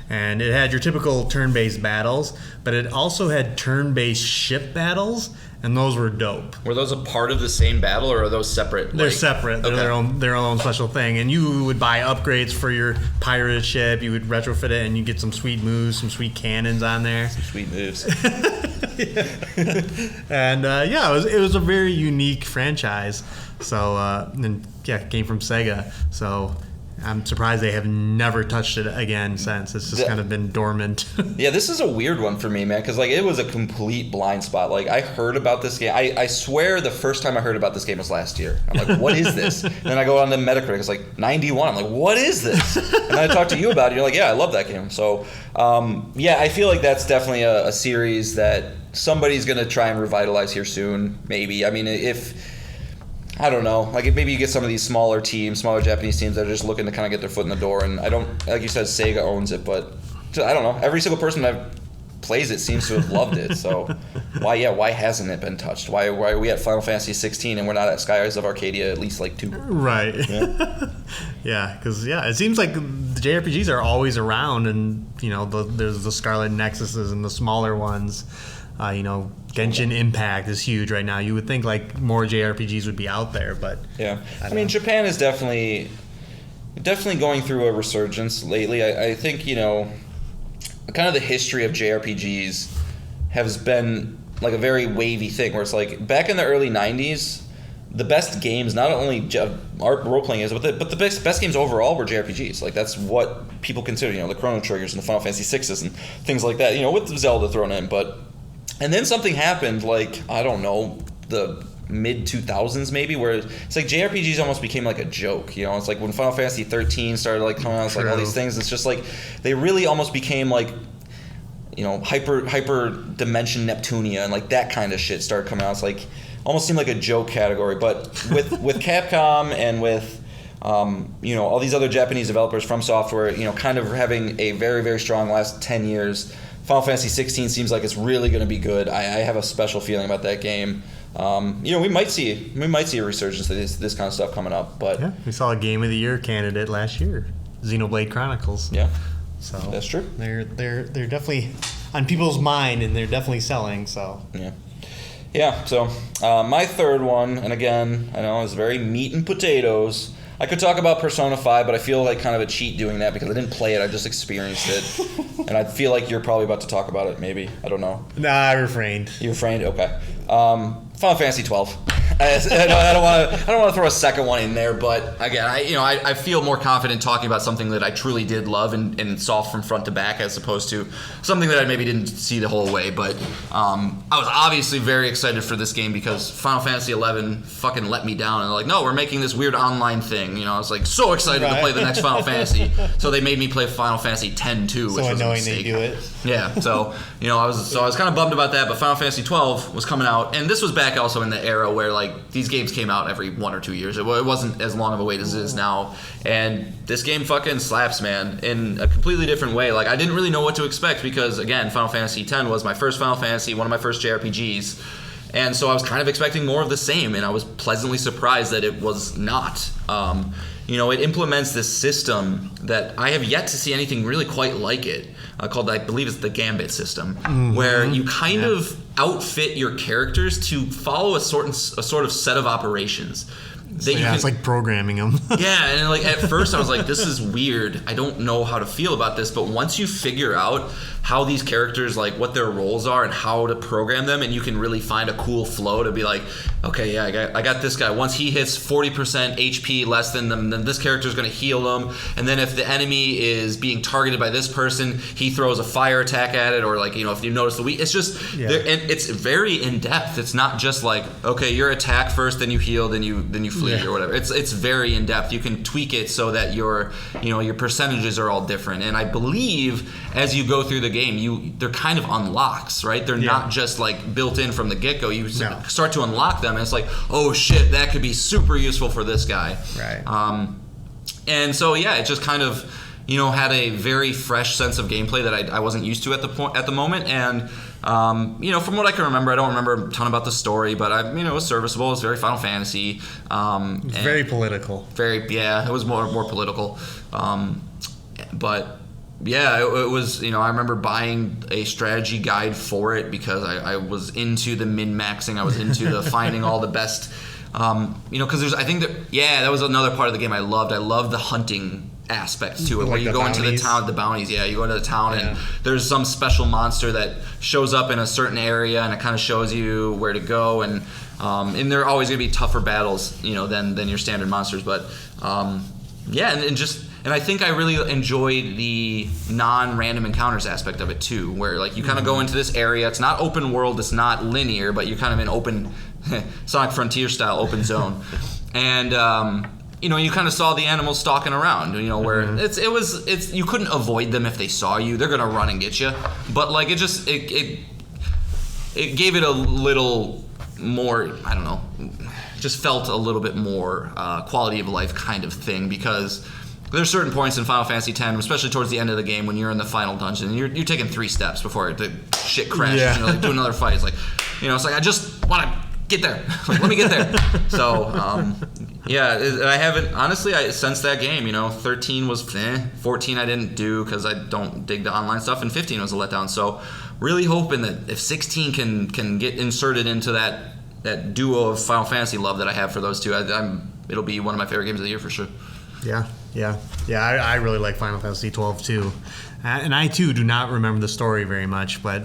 and it had your typical turn-based battles, but it also had turn-based ship battles, and those were dope. Were those a part of the same battle, or are those separate? They're separate. They're their own special thing. And you would buy upgrades for your pirate ship. You would retrofit it, and you get some sweet moves, some sweet cannons on there. Some sweet moves. And it was a very unique franchise. So it came from Sega. So I'm surprised they have never touched it again since. It's just kind of been dormant. Yeah, this is a weird one for me, man, because like it was a complete blind spot. Like I heard about this game. I swear the first time I heard about this game was last year. I'm like, what is this? And then I go on to Metacritic. It's like 91. I'm like, what is this? And I talked to you about it. You're like, yeah, I love that game. So I feel like that's definitely a series that somebody's gonna try and revitalize here soon. Maybe. I mean, I don't know. Like maybe you get some of these smaller Japanese teams that are just looking to kind of get their foot in the door. And I don't, like you said, Sega owns it, but I don't know. Every single person that plays it seems to have loved it. So why hasn't it been touched? Why are we at Final Fantasy 16 and we're not at Skies of Arcadia at least like 2? Right. Yeah. Because it seems like the JRPGs are always around, and there's the Scarlet Nexuses and the smaller ones. Genshin Impact is huge right now. You would think like more JRPGs would be out there, but I mean, Japan is definitely going through a resurgence lately. I think kind of the history of JRPGs has been like a very wavy thing, where it's like back in the early 90s, the best games, not only role playing is, but the best games overall were JRPGs. Like that's what people consider, the Chrono Triggers and the Final Fantasy 6s and things like that. With Zelda thrown in, and then something happened, like, I don't know, the mid-2000s maybe, where it's like JRPGs almost became like a joke, It's like when Final Fantasy 13 started like coming out, it's like all these things, it's just like, they really almost became like, hyper dimension Neptunia and like that kind of shit started coming out. It's like, almost seemed like a joke category, but with Capcom and with, all these other Japanese developers from software, kind of having a very, very strong last 10 years, Final Fantasy 16 seems like it's really going to be good. I have a special feeling about that game. We might see a resurgence of this kind of stuff coming up. But we saw a Game of the Year candidate last year, Xenoblade Chronicles. Yeah, so that's true. They're definitely on people's mind, and they're definitely selling. So yeah. So my third one, and again, I know it's very meat and potatoes. I could talk about Persona 5, but I feel like kind of a cheat doing that because I didn't play it. I just experienced it. And I feel like you're probably about to talk about it, maybe. I don't know. Nah, I refrained. You refrained? Okay. Final Fantasy 12. I don't want to throw a second one in there, but again, I feel more confident talking about something that I truly did love and saw from front to back, as opposed to something that I maybe didn't see the whole way. But I was obviously very excited for this game because Final Fantasy 11 fucking let me down, and they're like, no, we're making this weird online thing. I was like so excited to play the next Final Fantasy, so they made me play Final Fantasy 10 too, which was a mistake. They do it. Yeah, so I was kind of bummed about that, but Final Fantasy 12 was coming out, and this was back also in the era where like these games came out every 1 or 2 years. It wasn't as long of a wait as it is now, and this game fucking slaps, man, in a completely different way. Like I didn't really know what to expect because again, Final Fantasy 10 was my first Final Fantasy, one of my first JRPGs, and so I was kind of expecting more of the same, and I was pleasantly surprised that it was not. It implements this system that I have yet to see anything really quite like it, called, I believe it's the Gambit system, where you kind of outfit your characters to follow a sort of set of operations. It's like programming them. Yeah, and like at first I was like, this is weird. I don't know how to feel about this. But once you figure out how these characters, like what their roles are and how to program them, and you can really find a cool flow to be like, okay, yeah, I got this guy. Once he hits 40% HP less than them, then this character is going to heal them. And then if the enemy is being targeted by this person, he throws a fire attack at it, or like, if you notice the weak, it's just, and it's very in depth. It's not just like, okay, your attack first, then you heal, then you flee or whatever. It's very in depth. You can tweak it so that your percentages are all different. And I believe as you go through the game, they're kind of unlocks, right? They're not just like built in from the get-go. You start to unlock them, and it's like, oh shit, that could be super useful for this guy. Right. And so it just kind of had a very fresh sense of gameplay that I wasn't used to at the moment. And from what I can remember, I don't remember a ton about the story, but it was serviceable. It was very Final Fantasy. Very political. It was more political. But Yeah, it was, I remember buying a strategy guide for it because I was into the min-maxing. I was into the finding all the best, because that was another part of the game I loved. I loved the hunting aspects to it, where you go into the town, the bounties. Yeah, you go into the town and there's some special monster that shows up in a certain area and it kind of shows you where to go. And they're always going to be tougher battles, than your standard monsters. But, and I think I really enjoyed the non-random encounters aspect of it too, where like you kind of go into this area. It's not open world, it's not linear, but you're kind of in open Sonic Frontier style open zone, and you kind of saw the animals stalking around. Where it's you couldn't avoid them if they saw you. They're gonna run and get you. But like it gave it a little more. I don't know. Just felt a little bit more quality of life kind of thing, because there's certain points in Final Fantasy X, especially towards the end of the game, when you're in the final dungeon, and you're taking 3 steps before the shit crashes. Yeah. Do another fight. It's like, it's like I just want to get there. Like, let me get there. So, I haven't honestly. Since that game, 13 was 14 I didn't do because I don't dig the online stuff, and 15 was a letdown. So, really hoping that if 16 can get inserted into that duo of Final Fantasy love that I have for those two, it'll be one of my favorite games of the year for sure. Yeah. I really like Final Fantasy 12 too, and I too do not remember the story very much, but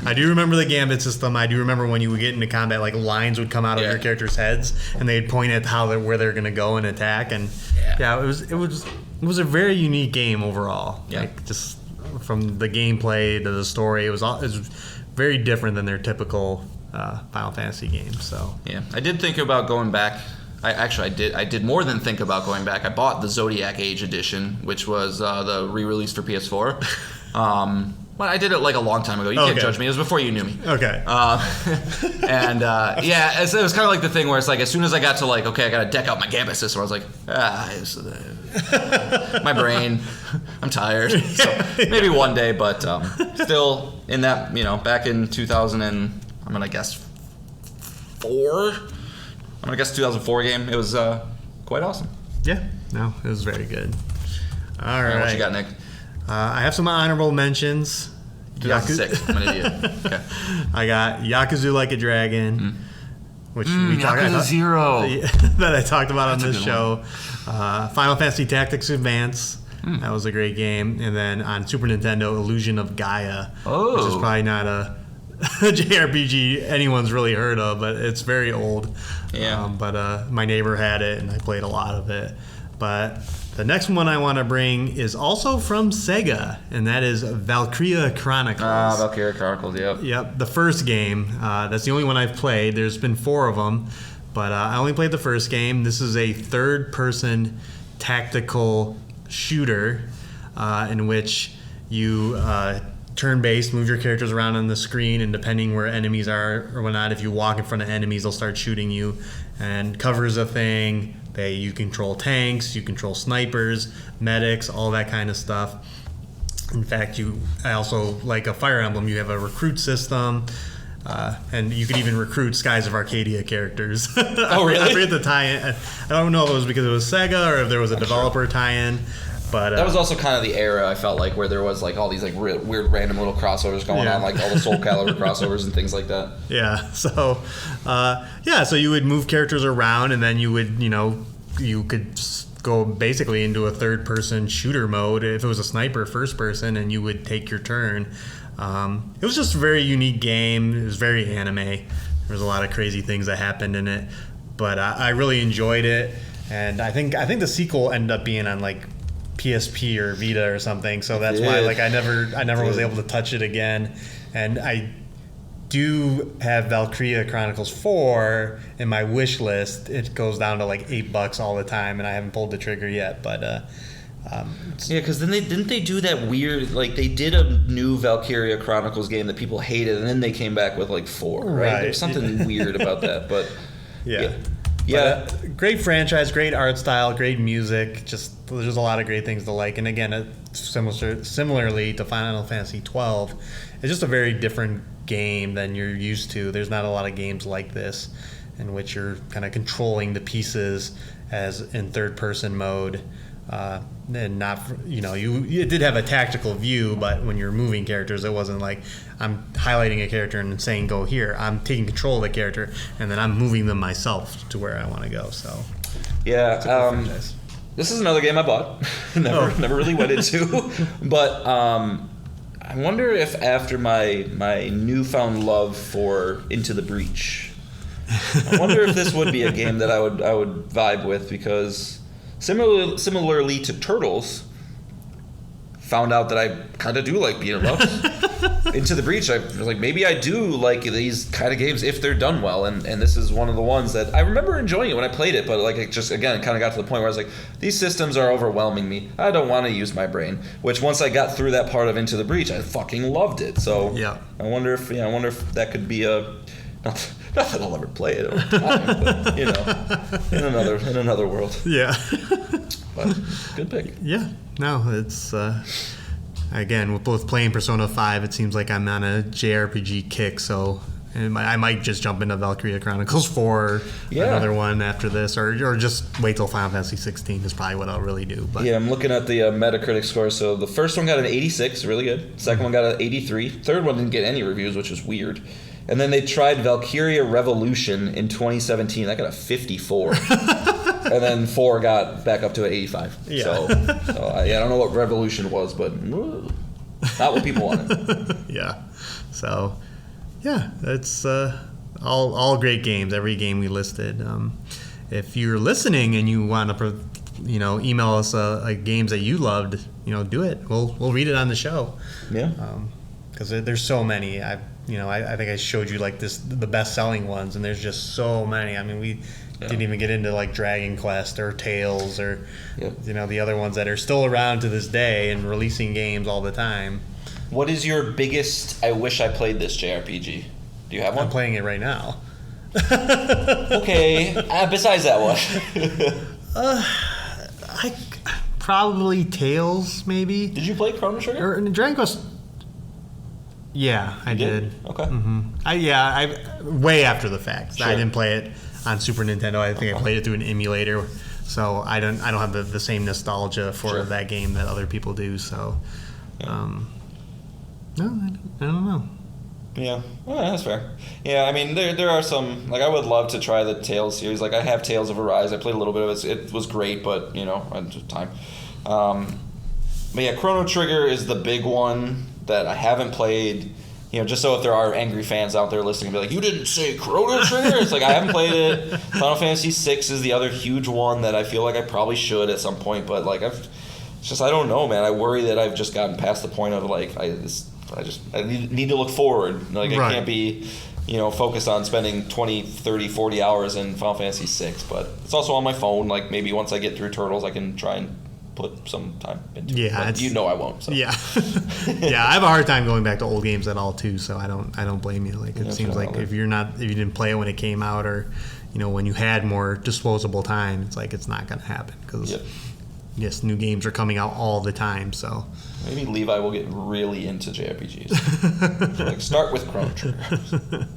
I do remember the gambit system. I do remember when you would get into combat, like lines would come out of your characters' heads, and they'd point at where they're going to go and attack. And it was a very unique game overall. Yeah. Like just from the gameplay to the story, it was very different than their typical Final Fantasy games. So I did think about going back. I did more than think about going back. I bought the Zodiac Age edition, which was the re-release for PS4. Well, I did it like a long time ago. You can't judge me. It was before you knew me. Okay. It was kind of like the thing where it's like, as soon as I got to like, okay, I got to deck out my gambit system, I was like, my brain, I'm tired. So maybe one day, but still in that, back in 2000 and I'm going to guess 2004 game. It was quite awesome. Yeah, no, it was very good. All right. What you got, Nick? I have some honorable mentions. 2006. I'm an idiot. Okay. I got Yakuza Like a Dragon, which we talked Yakuza about. Zero. That I talked about on this show. Final Fantasy Tactics Advance. That was a great game. And then on Super Nintendo, Illusion of Gaia, which is probably not a JRPG anyone's really heard of, but it's very old. Yeah. But my neighbor had it, and I played a lot of it. But the next one I want to bring is also from Sega, and that is Valkyria Chronicles. Valkyria Chronicles, yep. Yep, the first game. That's the only one I've played. There's been 4 of them, but I only played the first game. This is a third-person tactical shooter in which you turn-based, move your characters around on the screen, and depending where enemies are or whatnot, if you walk in front of enemies, they'll start shooting you. And cover's a thing. You control tanks, you control snipers, medics, all that kind of stuff. In fact, I also, like a Fire Emblem, you have a recruit system, and you could even recruit Skies of Arcadia characters. Oh, really? I forget the tie-in. I don't know if it was because it was Sega or if there was a developer tie-in. But that was also kind of the era, I felt like, where there was like all these like weird random little crossovers going on, like all the Soul Calibur crossovers and things like that. Yeah. So, so you would move characters around, and then you would, you could go basically into a third-person shooter mode if it was a sniper first person, and you would take your turn. It was just a very unique game. It was very anime. There was a lot of crazy things that happened in it, but I really enjoyed it, and I think the sequel ended up being on like PSP or Vita or something, so that's why like I never was able to touch it again. And I do have Valkyria Chronicles 4 in my wish list. It goes down to like $8 all the time, and I haven't pulled the trigger yet, but because then didn't they do that weird, like they did a new Valkyria Chronicles game that people hated, and then they came back with like 4, right? There's something weird about that, but yeah. Great franchise, great art style, great music. Just there's a lot of great things to like. And again, similarly to Final Fantasy 12, it's just a very different game than you're used to. There's not a lot of games like this in which you're kind of controlling the pieces as in third-person mode. And not, it did have a tactical view, but when you're moving characters, it wasn't like I'm highlighting a character and saying go here. I'm taking control of the character, and then I'm moving them myself to where I want to go. So yeah, this is another game I bought. never really went into, but I wonder if after my newfound love for Into the Breach, I wonder if this would be a game that I would vibe with, because similarly to Turtles, found out that I kind of do like beat 'em ups. Into the Breach, I was like, maybe I do like these kind of games if they're done well, and this is one of the ones that I remember enjoying it when I played it, but like it just, again, kind of got to the point where I was like, these systems are overwhelming me. I don't want to use my brain. Which once I got through that part of Into the Breach, I fucking loved it. So yeah. I wonder if that could be a not that I'll ever play it over time, but in another world. Yeah. But good pick. Yeah. No, it's again, with both playing Persona 5, it seems like I'm on a JRPG kick, so I might just jump into Valkyria Chronicles 4, another one after this, or just wait till Final Fantasy 16 is probably what I'll really do. But yeah, I'm looking at the Metacritic score. So the first one got an 86, really good. Second one got an 83. Third one didn't get any reviews, which is weird. And then they tried Valkyria Revolution in 2017. That got a 54. And then 4 got back up to an 85. Yeah. So I don't know what Revolution was, but not what people wanted. Yeah. So, yeah, it's all great games. Every game we listed. If you're listening and you want to, email us games that you loved, do it. We'll read it on the show. Yeah. Because there's so many. I think I showed you the best-selling ones, and there's just so many. I mean, we didn't even get into like Dragon Quest or Tales or the other ones that are still around to this day and releasing games all the time. What is your biggest I wish I played this JRPG? Do you have one? I'm playing it right now. Okay. Besides that one. I probably Tales, maybe. Did you play Chrono Trigger? Or Dragon Quest. Yeah, I did. Okay. Mm-hmm. I way after the fact. Sure. I didn't play it on Super Nintendo. I think I played it through an emulator, so I don't have the same nostalgia for that game that other people do. So, no, I don't know. Yeah, that's fair. Yeah, I mean, there are some, I would love to try the Tales series. I have Tales of Arise. I played a little bit of it. It was great, but, I had time. But yeah, Chrono Trigger is the big one that I haven't played, just so if there are angry fans out there listening, be like, you didn't say Chrono Trigger? It's like, I haven't played it. Final Fantasy VI is the other huge one that I feel like I probably should at some point, but, I don't know, man. I worry that I've just gotten past the point of, I need to look forward. I can't be, focused on spending 20, 30, 40 hours in Final Fantasy VI, but it's also on my phone. Maybe once I get through Turtles, I can try and put some time into it. But I won't. So. Yeah. Yeah, I have a hard time going back to old games at all too, so I don't blame you. It seems like if you didn't play it when it came out, or when you had more disposable time, it's not going to happen because yes, new games are coming out all the time. So maybe Levi will get really into JRPGs. Start with Chrono Trigger.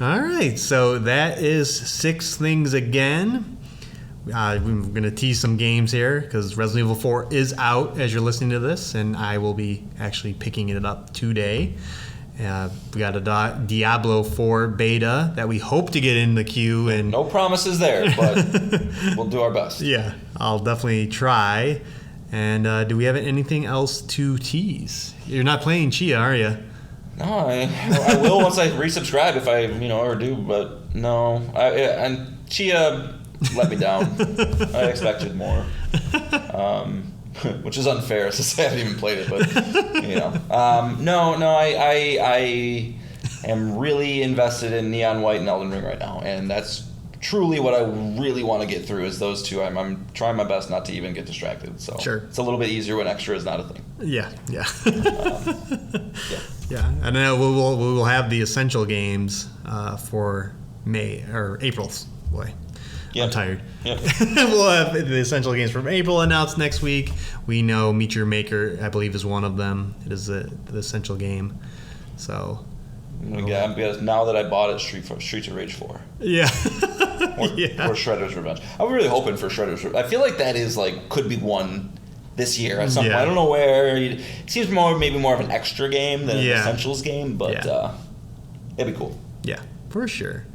All right, so that is 6 things again. We're going to tease some games here because Resident Evil 4 is out as you're listening to this, and I will be actually picking it up today. We got a Diablo 4 beta that we hope to get in the queue. And no promises there, but we'll do our best. Yeah, I'll definitely try. And do we have anything else to tease? You're not playing Chia, are you? No, I will once I resubscribe if I ever do, but no. And Chia let me down. I expected more, which is unfair since I haven't even played it. But I am really invested in Neon White and Elden Ring right now, and that's truly what I really want to get through. Is those two. I'm trying my best not to even get distracted. So sure. It's a little bit easier when extra is not a thing. Yeah. Yeah, and then we will have the essential games for May or April's. Boy. Yep. I'm tired. Yep. We'll have the essential games from April announced next week. We know Meet Your Maker, I believe, is one of them. It is the essential game. So. Yeah, because now that I bought it, Streets of Rage 4. Yeah. Or Shredder's Revenge. I'm really hoping for Shredder's Revenge. I feel like that is like could be one this year at some point. I don't know where. It seems maybe more of an extra game than an Essentials game, but it'd be cool. Yeah, for sure.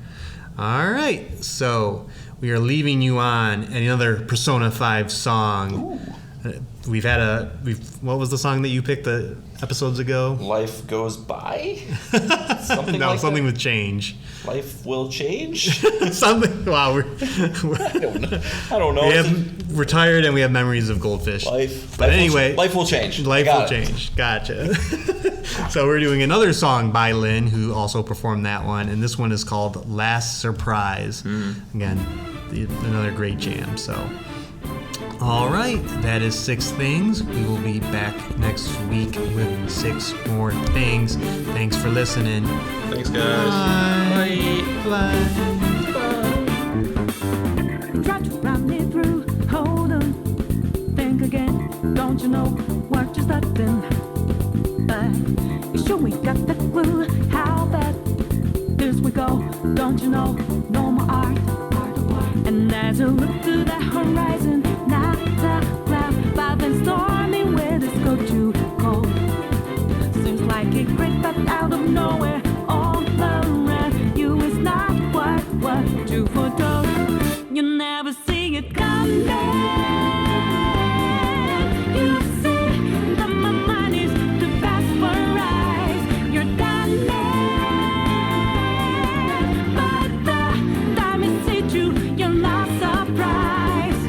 All right, so we are leaving you on another Persona 5 song. What was the song that you picked the episodes ago? Life Goes By? Something with change. Life will change? Something. Wow, I don't know. We have retired and we have memories of goldfish. Life will change. Life will change. Gotcha. So we're doing another song by Lynn, who also performed that one, and this one is called Last Surprise. Again, another great jam. So, all right, that is 6 things. We will be back next week with 6 more things. Thanks for listening. Thanks, guys. Bye. Try to run me through. Hold on. Think again. Don't you know what you're starting? You sure we got the clue? How bad this we go? Don't you know? No more art. And as you look to the horizon, not a cloud, but then stormy weather's go too cold. Seems like it crept up out of nowhere, all around you is not what you foretold. You never see it coming. You see that my mind is too fast for eyes. You're done, but the time is hit you. You're not surprised.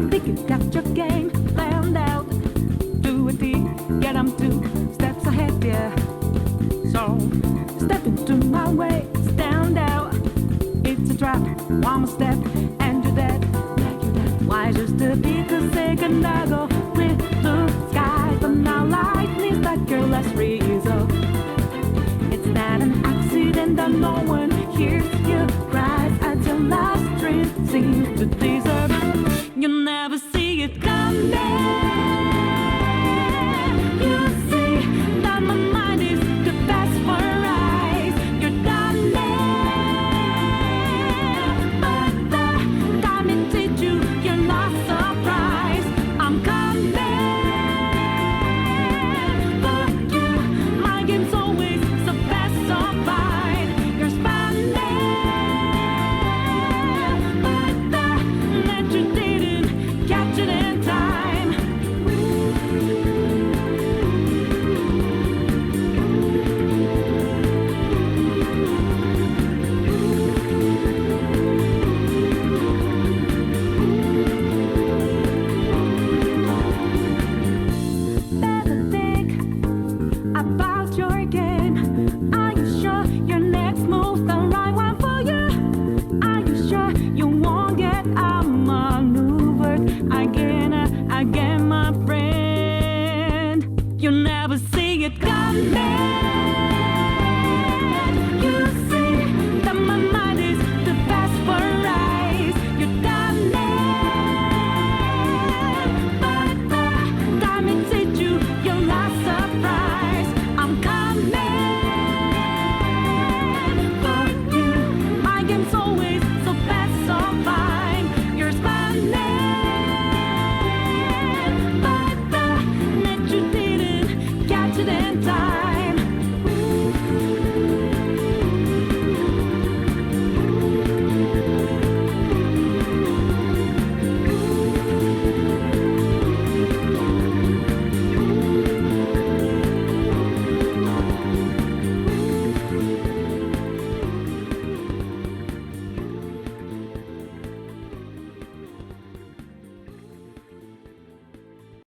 Think you got your game planned out. Do it, get 'em 2 steps ahead, yeah. So step into my way, stand out. It's a trap, one more step, and you're dead. Why just to be the second I go with blue skies, but now lightning's like your last resort. It's not an accident that no one hears your cries as your last dream seems to deserve. You never see